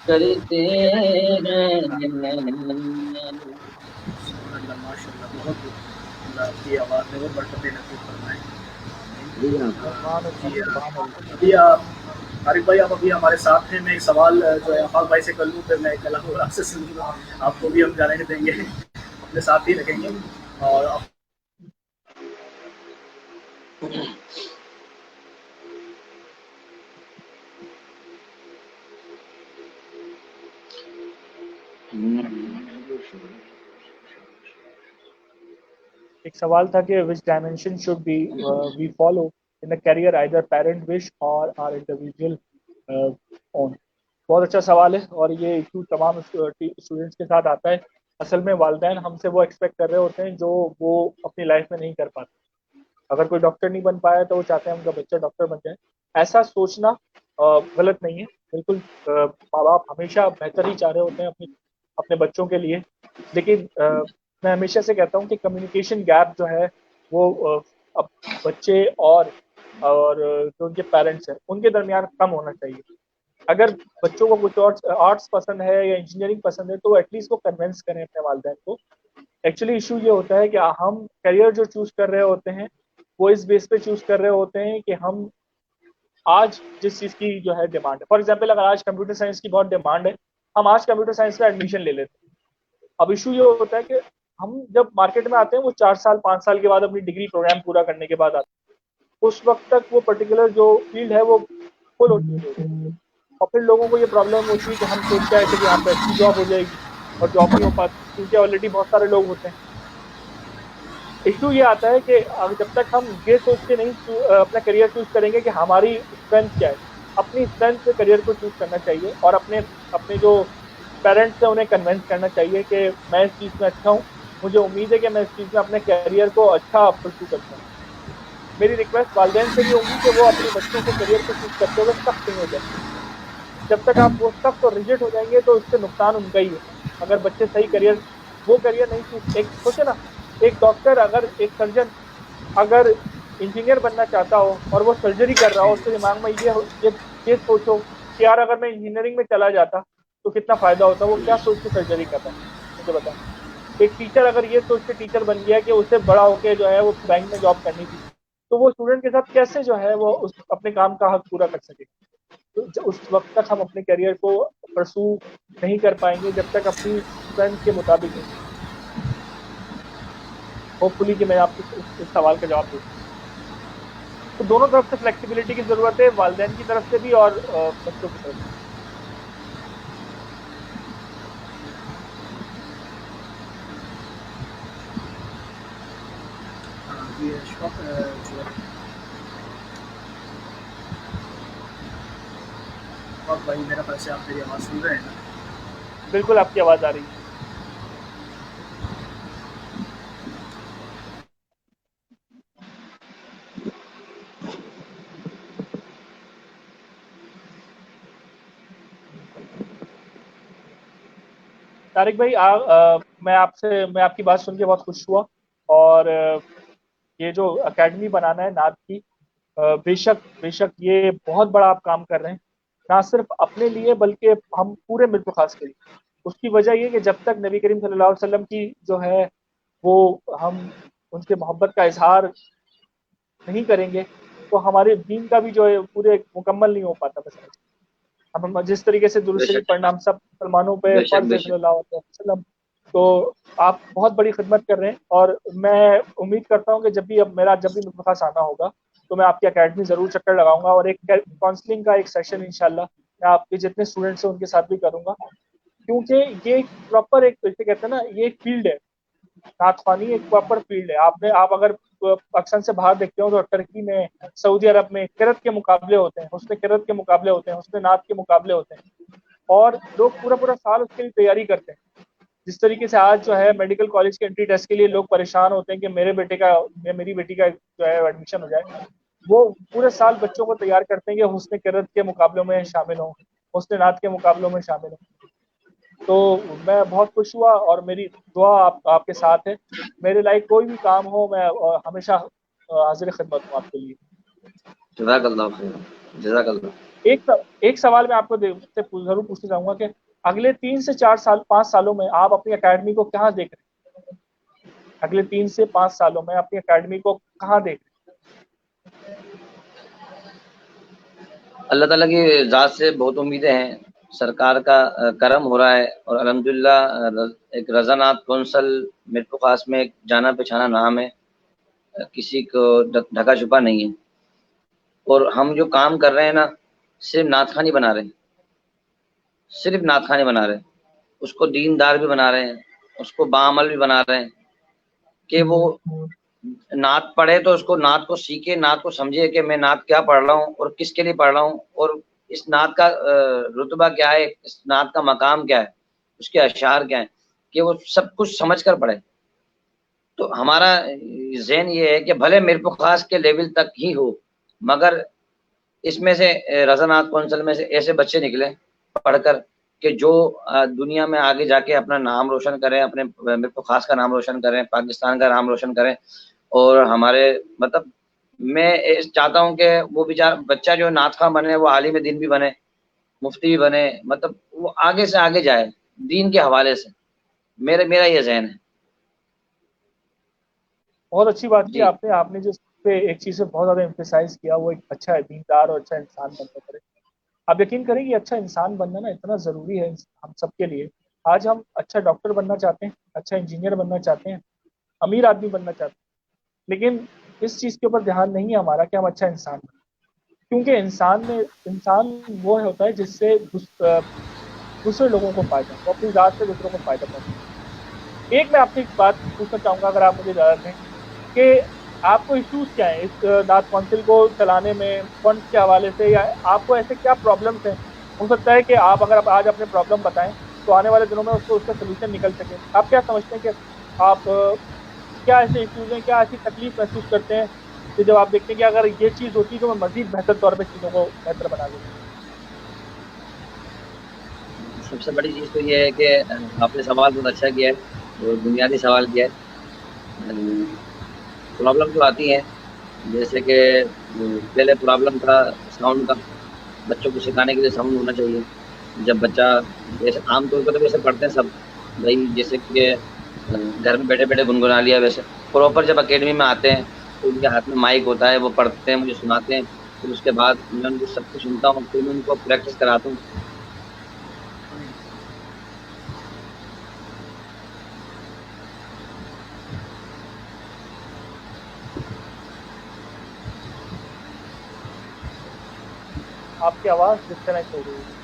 کرتے ہیں۔ ماشاءاللہ بہت اللہ آپ کی آواز میں وہ برکتیں نصیب فرمائیں۔ ابھی عارف بھائی آپ ابھی ہمارے ساتھ ہیں، میں ایک سوال جو ہے آفاق بھائی سے کر لوں، پھر میں ایک کلام اور آپ سے سن لوں، آپ کو بھی ہم جانے دیں گے، اپنے ساتھ ہی رکھیں گے، اور ایک سوال تھا کہ which dimension should be we follow in a career, either parent wish or our individual own. بہت اچھا سوال ہے، اور یہ ایشو تمام اسٹوڈنٹس کے ساتھ آتا ہے۔ اصل میں والدین ہم سے وہ ایکسپیکٹ کر رہے ہوتے ہیں جو وہ اپنی لائف میں نہیں کر پاتے۔ اگر کوئی ڈاکٹر نہیں بن پایا تو وہ چاہتے ہیں ان کا بچہ ڈاکٹر بن جائے۔ ایسا سوچنا غلط نہیں ہے، بالکل ماں باپ ہمیشہ بہتر ہی چاہ رہے ہوتے ہیں اپنے بچوں کے لیے، لیکن میں ہمیشہ سے کہتا ہوں کہ کمیونیکیشن گیپ جو ہے وہ اب بچے اور اور جو ان کے پیرنٹس ہیں ان کے درمیان کم ہونا چاہیے. اگر بچوں کو کچھ اور آرٹس پسند ہے یا انجینئرنگ پسند ہے تو ایٹ لیسٹ وہ کنونس کریں اپنے والدین کو. ایکچولی ایشو یہ ہوتا ہے کہ ہم کیریئر جو چوز کر رہے ہوتے ہیں وہ اس بیس پہ چوز کر رہے ہوتے ہیں کہ ہم آج جس چیز کی جو ہے ڈیمانڈ ہے. فار ایگزامپل اگر آج کمپیوٹر سائنس کی بہت ڈیمانڈ ہے, ہم آج کمپیوٹر سائنس میں ایڈمیشن لے لیتے ہیں. اب ایشو یہ ہوتا ہے کہ ہم جب مارکیٹ میں آتے ہیں وہ 4 سال 5 سال کے بعد اپنی ڈگری پروگرام پورا کرنے کے بعد آتے ہیں. اس وقت تک وہ پرٹیکولر جو فیلڈ ہے وہ فل ہو چکی ہوتی ہے, اور پھر لوگوں کو یہ پرابلم ہوتی ہے کہ ہم سوچتے ہیں کہ یہاں پہ اچھی جاب ہو جائے گی اور جاب نہیں ہو پاتی کیونکہ آلریڈی بہت سارے لوگ ہوتے ہیں. ایشو یہ آتا ہے کہ جب تک ہم یہ سوچ کے نہیں اپنا کریئر چوز کریں گے کہ ہماری اسٹرینتھ کیا ہے, اپنی اسٹرینتھ سے کریئر کو چوز کرنا چاہیے اور اپنے جو پیرنٹس ہیں انہیں کنونس کرنا چاہیے کہ میں اس چیز میں اچھا ہوں, مجھے امید ہے کہ میں اس چیز میں اپنے کیریئر کو اچھا پرسو کر پاؤں. میری ریکویسٹ والدین سے بھی ہوگی کہ وہ اپنے بچوں کو کیریئر کو چوز کرتے ہوئے سخت نہیں ہو جائیں. جب تک آپ وہ سخت اور ریجٹ ہو جائیں گے تو اس سے نقصان ان کا ہی ہے. اگر بچے صحیح کیریئر نہیں چوز, ایک سوچے نا, ایک ڈاکٹر اگر ایک سرجن اگر انجینئر بننا چاہتا ہو اور وہ سرجری کر رہا ہو, اس کے دماغ میں یہ سوچو کہ یار اگر میں انجینئرنگ میں چلا جاتا تو کتنا فائدہ ہوتا, وہ کیا سوچ کے سرجری کر رہا ہے مجھے بتائیں. ایک ٹیچر اگر یہ سوچ کے ٹیچر بن گیا کہ اسے بڑا ہو کے جو ہے وہ بینک میں جاب کرنی تھی تو وہ اسٹوڈنٹ کے ساتھ کیسے جو ہے وہ اپنے کام کا حق پورا کر سکے. تو اس وقت تک ہم اپنے کیریئر کو پرسو نہیں کر پائیں گے جب تک اپنی اسٹرینتھ کے مطابق نہیں. ہوپ فلی کہ میں آپ کو اس سوال کا جواب دوں. تو دونوں طرف سے فلیکسیبلٹی کی ضرورت ہے, والدین کی طرف سے بھی اور بچوں کی طرف سے. بھائی میرا خیال سے آپ میری آواز سن رہے ہیں نا؟ بالکل آپ کی آواز آ رہی ہے. طارق بھائی میں آپ کی بات سن کے بہت خوش ہوا, اور یہ جو اکیڈمی بنانا ہے نعت کی, بے شک یہ بہت بڑا آپ کام کر رہے ہیں, نہ صرف اپنے لیے بلکہ ہم پورے ملک و خاص کے لیے. اس کی وجہ یہ کہ جب تک نبی کریم صلی اللہ علیہ وسلم کی جو ہے وہ ہم ان کے محبت کا اظہار نہیں کریں گے تو ہمارے دین کا بھی جو ہے پورے مکمل نہیں ہو پاتا. بس ہم جس طریقے سے درود شریف پڑھنا ہم سب مسلمانوں پہ فرض ہے صلی اللہ علیہ وسلم, تو آپ بہت بڑی خدمت کر رہے ہیں. اور میں امید کرتا ہوں کہ جب بھی میرے پاس آنا ہوگا تو میں آپ کی اکیڈمی ضرور چکر لگاؤں گا, اور ایک کاؤنسلنگ کا ایک سیشن انشاءاللہ میں آپ کے جتنے اسٹوڈنٹس ہیں ان کے ساتھ بھی کروں گا, کیونکہ یہ پراپر ایک جیسے کہتے ہیں نا یہ ایک فیلڈ ہے. نعت خوانی ایک پراپر فیلڈ ہے. آپ اگر پاکستان سے باہر دیکھتے ہو تو ترکی میں, سعودی عرب میں قرأت کے مقابلے ہوتے ہیں, حسن قرأت کے مقابلے ہوتے ہیں, حسن نعت کے مقابلے ہوتے ہیں, اور لوگ پورا سال اس کے لیے تیاری کرتے ہیں. جس طریقے سے آج جو ہے میڈیکل کالج کے انٹری ٹیسٹ کے لیے لوگ پریشان ہوتے ہیں کہ میرے بیٹے کا یا میری بیٹی کا جو ہے ایڈمیشن ہو جائے, وہ پورے سال بچوں کو تیار کرتے ہیں کہ حسن قرأت کے مقابلوں میں شامل ہوں, حسن نعت کے مقابلوں میں شامل ہوں. تو میں بہت خوش ہوا, اور میری دعا آپ کے ساتھ ہے. میرے لائق کوئی بھی کام ہو میں ہمیشہ حاضر خدمت ہوں آپ کے لیے. جزاک اللہ خیر, جزاک اللہ. ایک سوال میں آپ کو ضرور پوچھنا چاہوں گا کہ اگلے 3 سے 4 سال 5 سالوں میں آپ اپنی اکیڈمی کو کہاں دیکھ رہے ہیں؟ اگلے 3 سے 5 سالوں میں اپنی اکیڈمی کو کہاں دیکھ رہے ہیں؟ اللہ تعالیٰ کی ذات سے بہت امیدیں ہیں, سرکار کا کرم ہو رہا ہے, اور الحمدللہ ایک رضا نعت کونسل میرپور خاص میں ایک جانا پہچانا نام ہے, کسی کو ڈھکا چھپا نہیں ہے. اور ہم جو کام کر رہے ہیں نا, صرف نعت خوانی بنا رہے ہیں, صرف نعت خوانی بنا رہے ہیں, اس کو دیندار بھی بنا رہے ہیں, اس کو باعمل بھی بنا رہے ہیں کہ وہ نعت پڑھے تو اس کو نعت کو سیکھے, نعت کو سمجھے کہ میں نعت کیا پڑھ رہا ہوں اور کس کے لیے پڑھ رہا ہوں, اور اس نعت کا رتبہ کیا ہے, اس نعت کا مقام کیا ہے, اس کے اشعار کیا ہیں, کہ وہ سب کچھ سمجھ کر پڑھے. تو ہمارا ذہن یہ ہے کہ بھلے میرپور خاص کے لیول تک ہی ہو, مگر اس میں سے رضا نعت کونسل میں سے ایسے بچے نکلے پڑھ کر کہ جو دنیا میں آگے جا کے اپنا نام روشن کریں, اپنے میرپور خاص کا نام روشن کریں, پاکستان کا نام روشن کریں, اور ہمارے مطلب میں چاہتا ہوں کہ وہ بچہ جو نعت خواں بنے وہ عالم دین بھی بنے، مفتی بھی بنے، مطلب وہ آگے سے آگے جائے دین کے حوالے سے، میرا یہ ذہن ہے. بہت اچھی بات کی جی آپ نے جس پہ ایک چیز سے بہت زیادہ امفیسائز کیا وہ ایک اچھا دیندار اور اچھا انسان بننے کرے. آپ یقین کریں کہ اچھا انسان بننا نا اتنا ضروری ہے ہم سب کے لیے. آج ہم اچھا ڈاکٹر بننا چاہتے ہیں، اچھا انجینئر بننا چاہتے ہیں، امیر آدمی بننا چاہتے ہیں، لیکن اس چیز کے اوپر دھیان نہیں ہے ہمارا کہ ہم اچھا انسان بنیں. کیونکہ انسان وہ ہوتا ہے جس سے دوسرے لوگوں کو فائدہ، وہ اپنی ذات سے دوسروں کو فائدہ پہنچے. ایک میں آپ سے ایک بات پوچھنا چاہوں گا اگر آپ مجھے اجازت دیں کہ آپ کو ایشوز کیا ہیں اس نعت کونسل کو چلانے میں فنڈس کے حوالے سے، یا آپ کو ایسے کیا پرابلمس ہیں؟ ہو سکتا ہے کہ آپ اگر آج اپنے پرابلم بتائیں تو آنے والے دنوں میں اس کا سلوشن نکل سکے. آپ کیا سمجھتے ہیں کہ آپ کیا ایسے ایشوز ہیں، کیا ایسی تکلیف محسوس کرتے ہیں کہ جب آپ دیکھتے ہیں کہ اگر یہ چیز ہوتی تو میں مزید بہتر طور پہ چیزوں کو بہتر بنا دیتا؟ سب سے بڑی چیز تو یہ ہے کہ آپ نے سوال بہت اچھا کیا ہے اور بنیادی سوال کیا ہے. پرابلم تو آتی ہے، جیسے کہ پہلے پرابلم تھا ساؤنڈ کا. بچوں کو سکھانے کے لیے ساؤنڈ ہونا چاہیے. جب بچہ جیسے عام طور پہ تو ویسے پڑھتے ہیں سب بھائی، جیسے کہ گھر میں بیٹھے بیٹھے گنگنا لیا، ویسے پراپر جب اکیڈمی میں آتے ہیں تو ان کے ہاتھ میں مائک ہوتا ہے، وہ پڑھتے ہیں، مجھے سناتے ہیں، پھر اس کے بعد میں ان کو سب کچھ سنتا ہوں، پھر میں ان کو پریکٹس کراتا ہوں. آپ کی آواز ڈسکنیکٹ ہو گئی ہے.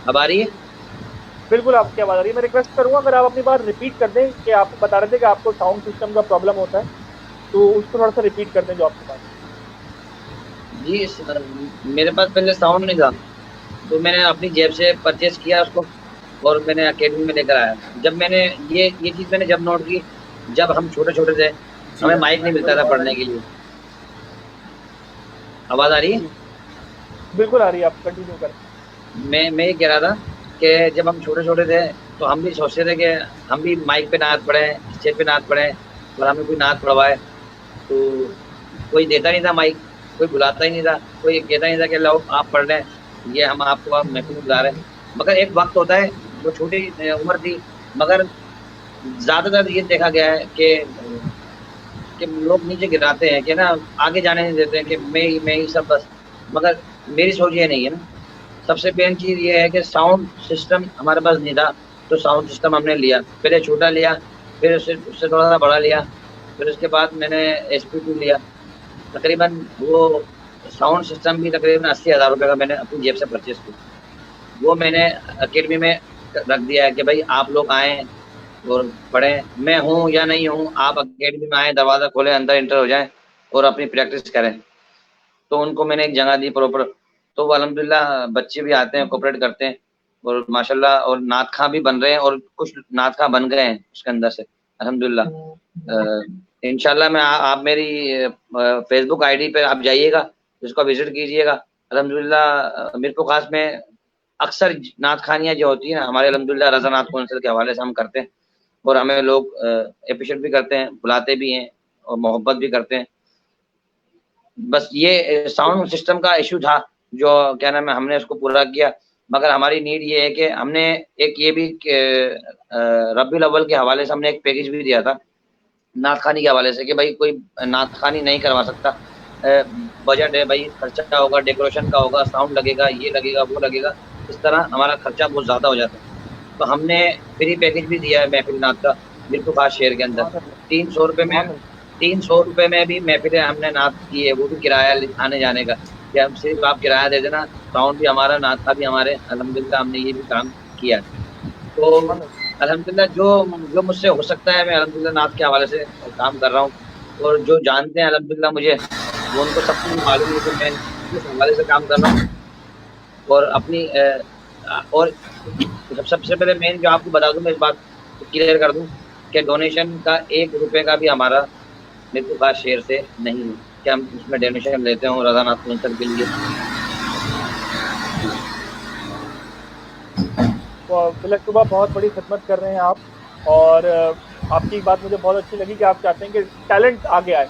اب آ رہی ہے؟ بالکل آپ کی آواز آ رہی ہے. میں ریکویسٹ کروں گا اگر آپ اپنی بات ریپیٹ کر دیں کہ آپ بتا رہے تھے کہ آپ کو ساؤنڈ سسٹم کا پرابلم ہوتا ہے، تو اس کو تھوڑا سا ریپیٹ کر دیں جو آپ کی بات. جی میرے پاس پہلے ساؤنڈ نہیں تھا، تو میں نے اپنی جیب سے پرچیز کیا اس کو اور میں نے اکیڈمی میں لے کر آیا. جب میں نے یہ چیز میں نے جب نوٹ کی، جب ہم چھوٹے چھوٹے تھے جی ہمیں آپ مائک نہیں کی ملتا تھا آواز آ پڑھنے رہی کے لیے. آواز آ رہی ہے؟ جی بالکل آ رہی ہے، آپ کنٹینیو کریں. میں یہ کہہ رہا تھا کہ جب ہم چھوٹے چھوٹے تھے تو ہم بھی سوچتے تھے کہ ہم بھی مائک پہ نعت پڑھیں، اسٹیج پہ نعت پڑھیں اور ہمیں کوئی نعت پڑھوائے. تو کوئی دیتا نہیں تھا مائک، کوئی بلاتا ہی نہیں تھا، کوئی کہتا نہیں تھا کہ لو آپ پڑھ لیں، یہ ہم آپ کو محفل بلا رہے ہیں. مگر ایک وقت ہوتا ہے، وہ چھوٹی عمر تھی، مگر زیادہ تر یہ دیکھا گیا ہے کہ لوگ نیچے گراتے ہیں کہ نا آگے جانے نہیں دیتے ہیں کہ میں ہی سب بس. مگر میری سوچ یہ نہیں ہے نا. سب سے مین چیز یہ ہے کہ ساؤنڈ سسٹم ہمارے پاس نہیں تھا، تو ساؤنڈ سسٹم ہم نے لیا. پہلے چھوٹا لیا، پھر اس سے تھوڑا سا بڑا لیا، پھر اس کے بعد میں نے SP2 لیا. تقریباً وہ ساؤنڈ سسٹم بھی تقریباً 80,000 روپے کا میں نے اپنی جیب سے پرچیز کیا. وہ میں نے اکیڈمی میں رکھ دیا ہے کہ بھائی آپ لوگ آئیں اور پڑھیں. میں ہوں یا نہیں ہوں، آپ اکیڈمی میں آئیں، دروازہ کھولیں، اندر انٹر ہو جائیں اور اپنی پریکٹس کریں. تو ان کو میں نے ایک جگہ دی پراپر، تو وہ الحمدللہ بچے بھی آتے ہیں، کوپریٹ کرتے ہیں اور ماشاءاللہ اور نعت خواں بھی بن رہے ہیں اور کچھ نعت خواں بن گئے ہیں اس کے اندر سے الحمدللہ. انشاءاللہ میں آپ میری فیس بک ID پہ آپ جائیے گا، اس کو وزٹ کیجیے گا. الحمدللہ میر کو خاص میں اکثر نعت خوانیاں جو ہوتی ہیں نا ہمارے الحمدللہ رضا نعت کونسل کے حوالے سے ہم کرتے ہیں اور ہمیں لوگ اپریشیٹ بھی کرتے ہیں، بلاتے بھی ہیں اور محبت بھی کرتے ہیں. بس یہ ساؤنڈ سسٹم کا ایشو تھا جو کیا نام ہے ہم نے اس کو پورا کیا. مگر ہماری نیڈ یہ ہے کہ ہم نے ایک یہ بھی ربیع الاول کے حوالے سے ہم نے ایک پیکیج بھی دیا تھا نعت خوانی کے حوالے سے کہ بھائی کوئی نعت خوانی نہیں کروا سکتا، بجٹ ہے بھائی، خرچہ ہوگا، ڈیکوریشن کا ہوگا، ساؤنڈ لگے گا، یہ لگے گا، وہ لگے گا، اس طرح ہمارا خرچہ بہت زیادہ ہو جاتا ہے. تو ہم نے فری پیکیج بھی دیا ہے محفل نعت کا میر کو خاص شہر کے اندر. 300 روپے میں 300 روپے میں بھی محفل ہم نے نعت کی ہے، وہ بھی کرایہ آنے جانے کا، کہ ہم صرف آپ کرایہ دے دینا، ساؤنڈ بھی ہمارا، نعت کا بھی ہمارے. الحمدللہ ہم نے یہ بھی کام کیا. تو الحمدللہ جو مجھ سے ہو سکتا ہے میں الحمدللہ نعت کے حوالے سے کام کر رہا ہوں. اور جو جانتے ہیں الحمدللہ مجھے، وہ ان کو سب کو معلوم ہے کہ میں اس حوالے سے کام کر رہا ہوں. اور اپنی اور سب سے پہلے مین جو آپ کو بتا دوں، میں اس بات کو کلیئر کر دوں کہ ڈونیشن کا 1 روپے کا بھی ہمارا میرے کو خاص شیئر سے نہیں ہے کہ ہم اس میں ڈونیشن لیتے ہوں رضا نعت کونسل کے لیے. بلا شبہ بہت بڑی خدمت کر رہے ہیں آپ، اور آپ کی بات مجھے بہت اچھی لگی کہ آپ چاہتے ہیں کہ ٹیلنٹ آگے آئے.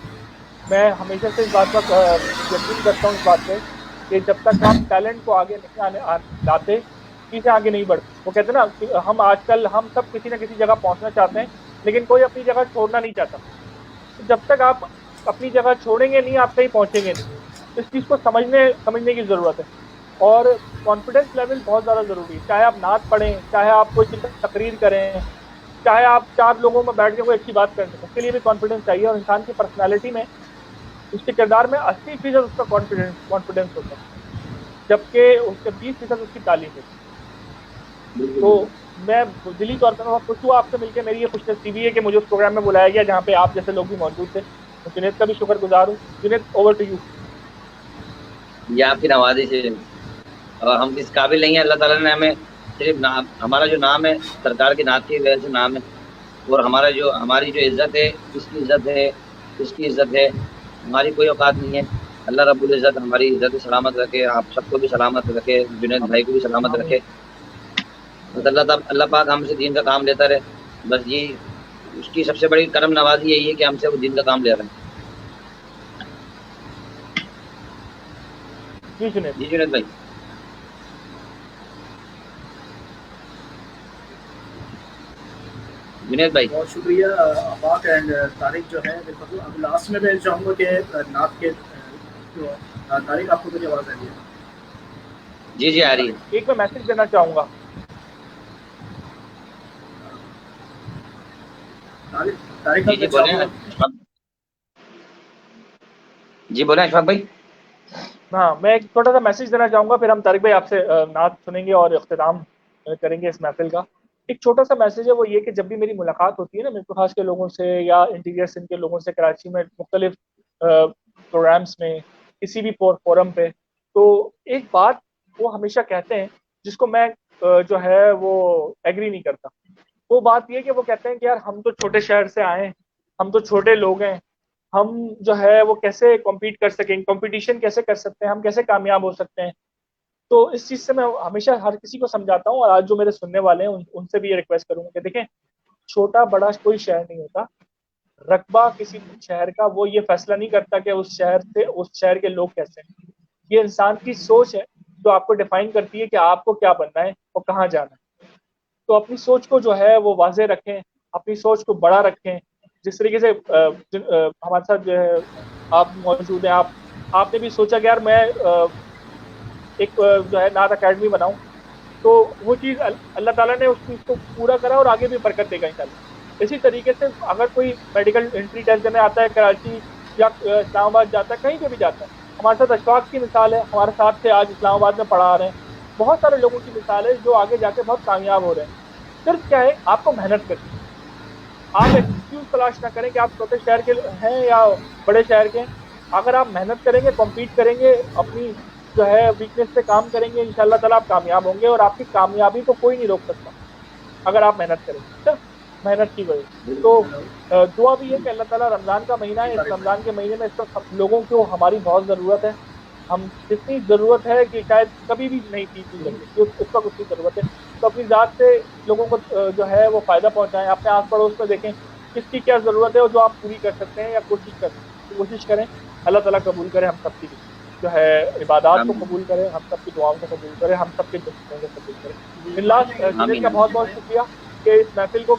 میں ہمیشہ سے اس بات کا یقین کرتا ہوں اس بات پہ کہ جب تک آپ ٹیلنٹ کو آگے نہیں لاتے چیزیں آگے نہیں بڑھتی. وہ کہتے ہیں نا کہ ہم آج کل ہم سب کسی نہ کسی جگہ پہنچنا چاہتے ہیں لیکن کوئی اپنی جگہ چھوڑنا نہیں چاہتا. تو جب تک آپ اپنی جگہ چھوڑیں گے نہیں آپ کہیں پہنچیں گے نہیں. اس چیز کو سمجھنے کی ضرورت ہے. اور کانفیڈینس لیول بہت زیادہ ضروری ہے. چاہے آپ نعت پڑھیں, چاہے آپ کوئی تقریر کریں, چاہے آپ 4 لوگوں میں بیٹھ کے کوئی اچھی بات کر سکیں, اس کے لیے بھی کانفیڈینس چاہیے. اور انسان کی پرسنالٹی میں, اس کے کردار میں 80% اس کا کانفیڈینس ہوتا ہے, جبکہ اس کے 20% اس کی تعلیم ہوتی ہے. تو میں دلی طور پر بہت خوش ہوا آپ سے مل کے. میری یہ خوش نصیبی ہے کہ مجھے اس پروگرام میں بلایا گیا جہاں پہ آپ جیسے لوگ بھی موجود تھے. جنید کا بھی شکر گزار ہوں. Junaid, over to you. یہ آپ کی نوازش ہے, اور ہم اس قابل نہیں ہیں. اللہ تعالیٰ نے ہمیں صرف ہمارا جو نام ہے سرکار کی نعت کی وجہ سے نام ہے, اور ہماری جو عزت ہے اس کی عزت ہے, اس کی عزت ہے. ہماری کوئی اوقات نہیں ہے. اللہ رب العزت ہماری عزت سلامت رکھے, آپ سب کو بھی سلامت رکھے, جنید بھائی کو بھی سلامت رکھے. بس اللہ پاک ہم سے دین کا کام لیتا رہے. بس یہ اس کی سب سے بڑی کرم نوازی یہی ہے کہ ہم سے وہ دین کا کام لے رہے ہیں. جی جنید. جی جنید بھائی. جنید بھائی بہت شکریہ آفاق اینڈ طارق جو ہے. اب لاسٹ میں میں چاہوں گا کہ نعت کے طارق آپ کو مجھے آواز آ رہی ہے؟ جی جی آ رہی ہے. ایک میں میسج دینا چاہوں گا. طارق جی جی بولیں. جی بولیں اشفاق بھائی. ہاں, میں ایک چھوٹا سا میسج دینا چاہوں گا, پھر ہم طارق بھائی آپ سے نعت سنیں گے اور اختتام کریں گے اس محفل کا. ایک چھوٹا سا میسج ہے, وہ یہ کہ جب بھی میری ملاقات ہوتی ہے نا میرپور خاص کے لوگوں سے یا انٹیریئر سندھ کے لوگوں سے کراچی میں مختلف پروگرامس میں کسی بھی فورم پہ, تو ایک بات وہ ہمیشہ کہتے ہیں جس کو میں جو ہے وہ ایگری نہیں کرتا. وہ بات یہ کہ وہ کہتے ہیں کہ یار ہم تو چھوٹے شہر سے آئے ہیں, ہم تو چھوٹے لوگ ہیں, ہم جو ہے وہ کیسے کمپیٹ کر سکیں, کمپٹیشن کیسے کر سکتے ہیں, ہم کیسے کامیاب ہو سکتے ہیں. تو اس چیز سے میں ہمیشہ ہر کسی کو سمجھاتا ہوں, اور آج جو میرے سننے والے ہیں ان سے بھی یہ ریکویسٹ کروں گا کہ دیکھیں, چھوٹا بڑا کوئی شہر نہیں ہوتا. رقبہ کسی شہر کا وہ یہ فیصلہ نہیں کرتا کہ اس شہر کے لوگ کیسے ہیں. یہ انسان کی سوچ ہے جو آپ کو ڈیفائن کرتی ہے کہ آپ کو کیا بننا ہے اور کہاں جانا ہے. تو اپنی سوچ کو جو ہے وہ واضح رکھیں, اپنی سوچ کو بڑا رکھیں. جس طریقے سے ہمارے ساتھ جو ہے آپ موجود ہیں, آپ نے بھی سوچا کہ یار میں ایک جو ہے نعت اکیڈمی بناؤں, تو وہ چیز اللہ تعالیٰ نے اس چیز کو پورا کرا اور آگے بھی برکت دے گا انشاءاللہ. اسی طریقے سے اگر کوئی میڈیکل انٹری ٹیسٹ دینے آتا ہے کراچی یا اسلام آباد جاتا ہے, کہیں پہ بھی جاتا ہے, ہمارے ساتھ اشفاق کی مثال ہے, ہمارے ساتھ سے آج اسلام آباد میں پڑھا رہے ہیں. بہت سارے لوگوں کی مثال ہے جو آگے جا کے بہت کامیاب ہو رہے ہیں. صرف کیا ہے, آپ کو محنت کرنی ہے. آپ ایکسکیوز تلاش نہ کریں کہ آپ چھوٹے شہر کے ہیں یا بڑے شہر کے ہیں. اگر آپ محنت کریں گے, کمپیٹ کریں گے, اپنی جو ہے ویکنیس پہ کام کریں گے, انشاءاللہ تعالیٰ آپ کامیاب ہوں گے. اور آپ کی کامیابی کو کوئی نہیں روک سکتا اگر آپ محنت کریں گے, صرف محنت کی وجہ سے. تو دعا بھی ہے کہ اللہ تعالیٰ, رمضان کا مہینہ ہے, اس رمضان کے مہینے میں اس وقت لوگوں کو ہماری بہت ضرورت ہے. ہم جتنی ضرورت ہے کہ شاید کبھی بھی نہیں تھی اتنی ضرورت, اس وقت اتنی ضرورت ہے. تو اپنی ذات سے لوگوں کو جو ہے وہ فائدہ پہنچائیں. اپنے آس پڑوس میں دیکھیں کس کی کیا ضرورت ہے اور جو آپ پوری کر سکتے ہیں یا کوشش کریں. اللہ تعالیٰ قبول کرے ہم سب کی جو ہے عبادات کو قبول کرے, ہم سب کی دعاؤں کو قبول کرے, ہم سب کے دعاؤں کو قبول کرے. جنید کا بہت بہت شکریہ کہ اس محفل کو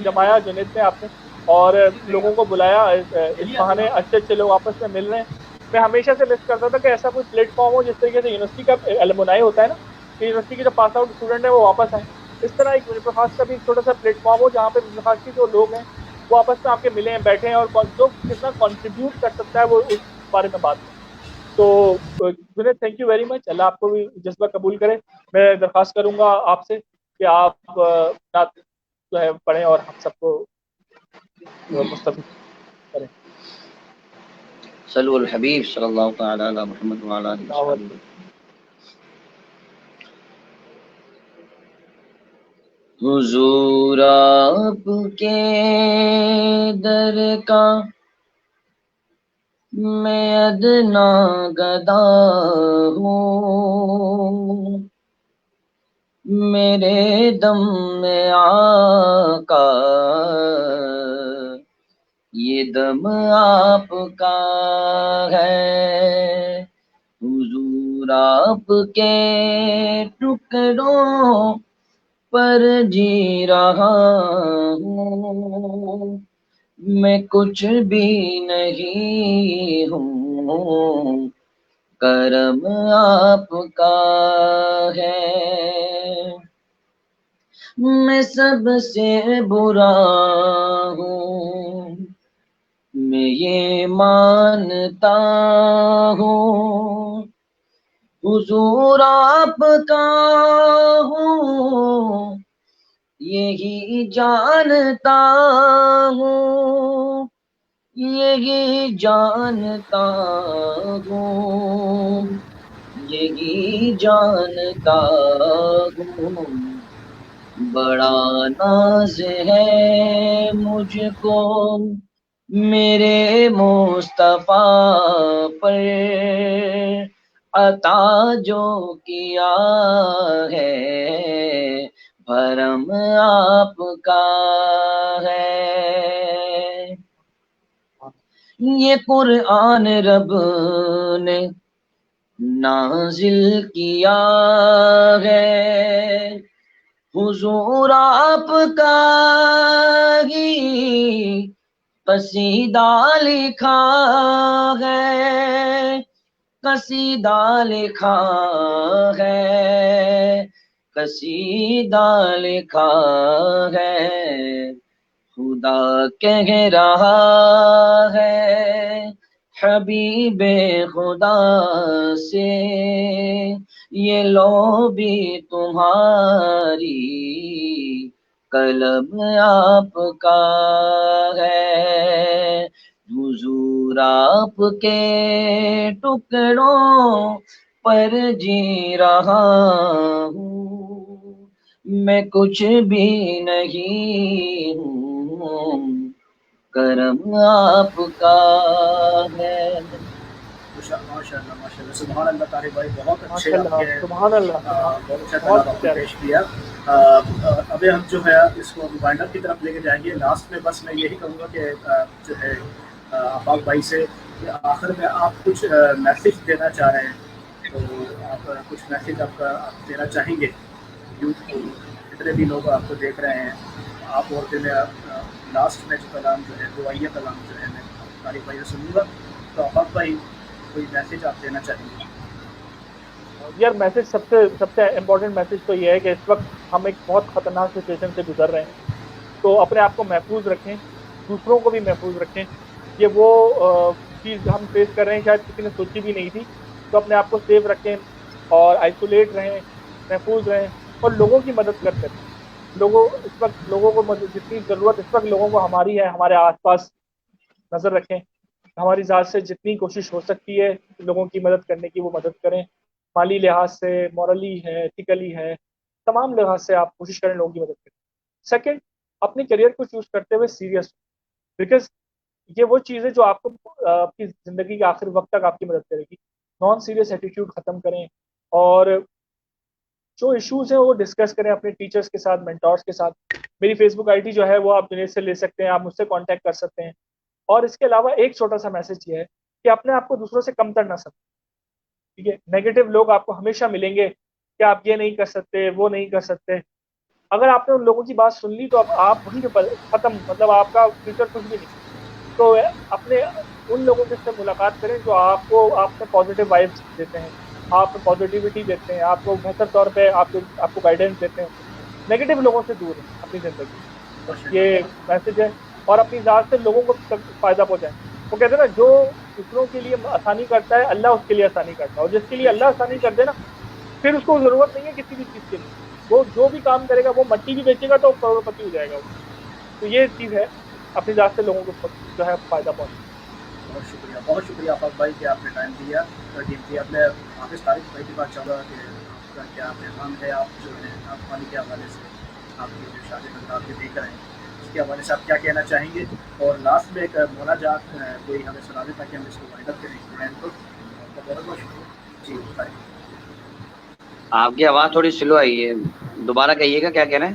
جمایا جنید نے آپ نے, اور لوگوں کو بلایا. اس بہانے اچھے اچھے لوگ آپس میں مل رہے ہیں. میں ہمیشہ سے مس کرتا تھا کہ ایسا کوئی پلیٹ فارم ہو جس طریقے سے یونیورسٹی کا ایلومنائی ہوتا ہے نا, کہ یونیورسٹی کے جو پاس آؤٹ اسٹوڈنٹ ہیں وہ واپس آئیں. اس طرح ایک میرپور خاص کا بھی ایک چھوٹا سا پلیٹ فارم ہو جہاں پہ میرپور خاص کے جو لوگ ہیں وہ آپس میں آپ کے ملیں, بیٹھیں, اور جو کتنا کنٹریبیوٹ کر سکتا ہے وہ اس بارے میں بات کریں. تو Junaid, thank you very much. Allah آپ کو بھی جذبہ قبول کرے. میں درخواست کروں گا آپ سے کہ آپ جو ہے پڑھیں اور ہم سب کو مستفید کریں. صلو الحبیب صلی اللہ تعالی علی محمد وعلی آلہ وصحبہ. حضور آپ کے در کا میں ادنا گدا ہوں, میرے دم میں آقا یہ دم آپ کا ہے، حضور آپ کے ٹکڑوں پر جی رہا ہوں، میں کچھ بھی نہیں ہوں، کرم آپ کا ہے، میں سب سے برا ہوں، میں یہ مانتا ہوں، حضور آپ کا ہوں، یہی جانتا ہوں، یہی جانتا ہوں، یہی جانتا ہوں، بڑا ناز ہے مجھ کو میرے مصطفیٰ پر، عطا جو کیا ہے بھرم آپ کا ہے، یہ قرآن رب نے نازل کیا ہے، حضور آپ کا ہی قصیدہ لکھا ہے، قصیدہ لکھا ہے، قصیدہ لکھا ہے، خدا کہہ رہا ہے حبیب خدا سے، یہ لو بھی تمہاری قلم آپ کا ہے، حضور آپ کے ٹکڑوں پر جی رہا ہوں، میں کچھ بھی نہیں ہوں، کرم آپ کا ہے۔ ماشاء اللہ سبحان اللہ طارق بھائی، بہت اچھے ماشاء آپ اللہ، کے سبحان اللہ، بہت اچھا کلام بہت آپ نے پیارا۔ پیش کیا۔ ابھی ہم جو ہے اس کو ریمائنڈر کی طرف لے کے جائیں گے، لاسٹ میں بس میں یہی کہوں گا کہ جو ہے آفاق بھائی سے کہ آخر میں آپ کچھ میسیج دینا چاہ رہے ہیں، تو آپ کچھ میسیج آپ دینا چاہیں گے یوتھ کو، جتنے بھی لوگ آپ کو دیکھ رہے ہیں آپ، اور پھر لاسٹ میں جو کلام جو ہے دعائیہ کلام جو ہے میں طارق بھائی سے سنوں گا، تو آفاق بھائی کوئی میسیج آپ دینا چاہیں گے؟ یار میسج سب سے امپورٹنٹ میسج تو یہ ہے کہ اس وقت ہم ایک بہت خطرناک سچویشن سے گزر رہے ہیں، تو اپنے آپ کو محفوظ رکھیں، دوسروں کو بھی محفوظ رکھیں۔ یہ وہ چیز ہم فیس کر رہے ہیں شاید کسی نے سوچی بھی نہیں تھی، تو اپنے آپ کو سیف رکھیں اور آئسولیٹ رہیں، محفوظ رہیں اور لوگوں کی مدد کرتے رہیں۔ لوگوں کو جتنی ضرورت اس وقت لوگوں کو ہماری ہے، ہمارے آس پاس نظر رکھیں، ہماری ذات سے جتنی کوشش ہو سکتی ہے لوگوں کی مدد کرنے کی وہ مدد کریں، مالی لحاظ سے، مورلی ہے، ایتھیکلی ہے، تمام لحاظ سے آپ کوشش کریں لوگوں کی مدد کریں۔ سیکنڈ، اپنے کیریئر کو چوز کرتے ہوئے سیریس، بیکاز یہ وہ چیز ہے جو آپ کو آپ کی زندگی کے آخر وقت تک آپ کی مدد کرے گی۔ نان سیریس ایٹیٹیوڈ ختم کریں اور جو ایشوز ہیں وہ ڈسکس کریں اپنے ٹیچرز کے ساتھ، مینٹورز کے ساتھ۔ میری فیس بک آئی ڈی جو ہے وہ آپ جنید سے لے سکتے ہیں، آپ مجھ سے کانٹیکٹ کر سکتے ہیں۔ اور اس کے علاوہ ایک چھوٹا سا میسج یہ ہے کہ اپنے آپ کو دوسروں سے کمتر نہ سمجھیں، ٹھیک ہے؟ نیگیٹو لوگ آپ کو ہمیشہ ملیں گے کہ آپ یہ نہیں کر سکتے، وہ نہیں کر سکتے۔ اگر آپ نے ان لوگوں کی بات سن لی تو اب آپ وہیں پہ ختم، مطلب آپ کا فیوچر کچھ بھی نہیں۔ تو اپنے ان لوگوں کے سے ملاقات کریں جو آپ میں پازیٹیو وائبس دیتے ہیں، آپ میں پازیٹیوٹی دیتے ہیں، آپ کو بہتر طور پہ آپ کو گائیڈنس دیتے ہیں۔ نیگیٹو لوگوں سے دور ہیں اپنی زندگی، بس یہ میسج ہے۔ اور اپنی ذات سے لوگوں کو فائدہ پہنچائیں۔ وہ کہتے ہیں نا، جو دوسروں کے لیے آسانی کرتا ہے اللہ اس کے لیے آسانی کرتا ہے، اور جس کے لیے اللہ آسانی کر دے نا، پھر اس کو ضرورت نہیں ہے کسی بھی چیز کے لیے، وہ جو بھی کام کرے گا، وہ مٹی بھی بیچے گا تو کروڑ پتی ہو جائے گا وہ۔ تو یہ چیز ہے، اپنی ذات سے لوگوں کو جو ہے فائدہ پہنچے۔ بہت شکریہ آفاق بھائی کہ آپ نے ٹائم دیا قیمتی۔ اب میں حافظ طارق بھائی کی بات چاہوں گا کہ آپ کا کیا پیغام ہے، آپ جو ہے آپ پانی کے حوالے سے، آپ کی جو شادی آپ کے دیکھ رہے ہیں اس کے حوالے سے آپ کیا کہنا چاہیں گے؟ اور لاسٹ میں ایک مناجات کوئی ہمیں سنا دیں تاکہ ہم اس کو وائنڈ اپ کریں پلان کو۔ بہت بہت شکریہ جی بھائی۔ آپ کی آواز تھوڑی سلو آئی ہے، دوبارہ کہیے گا کیا کہہ رہے ہیں؟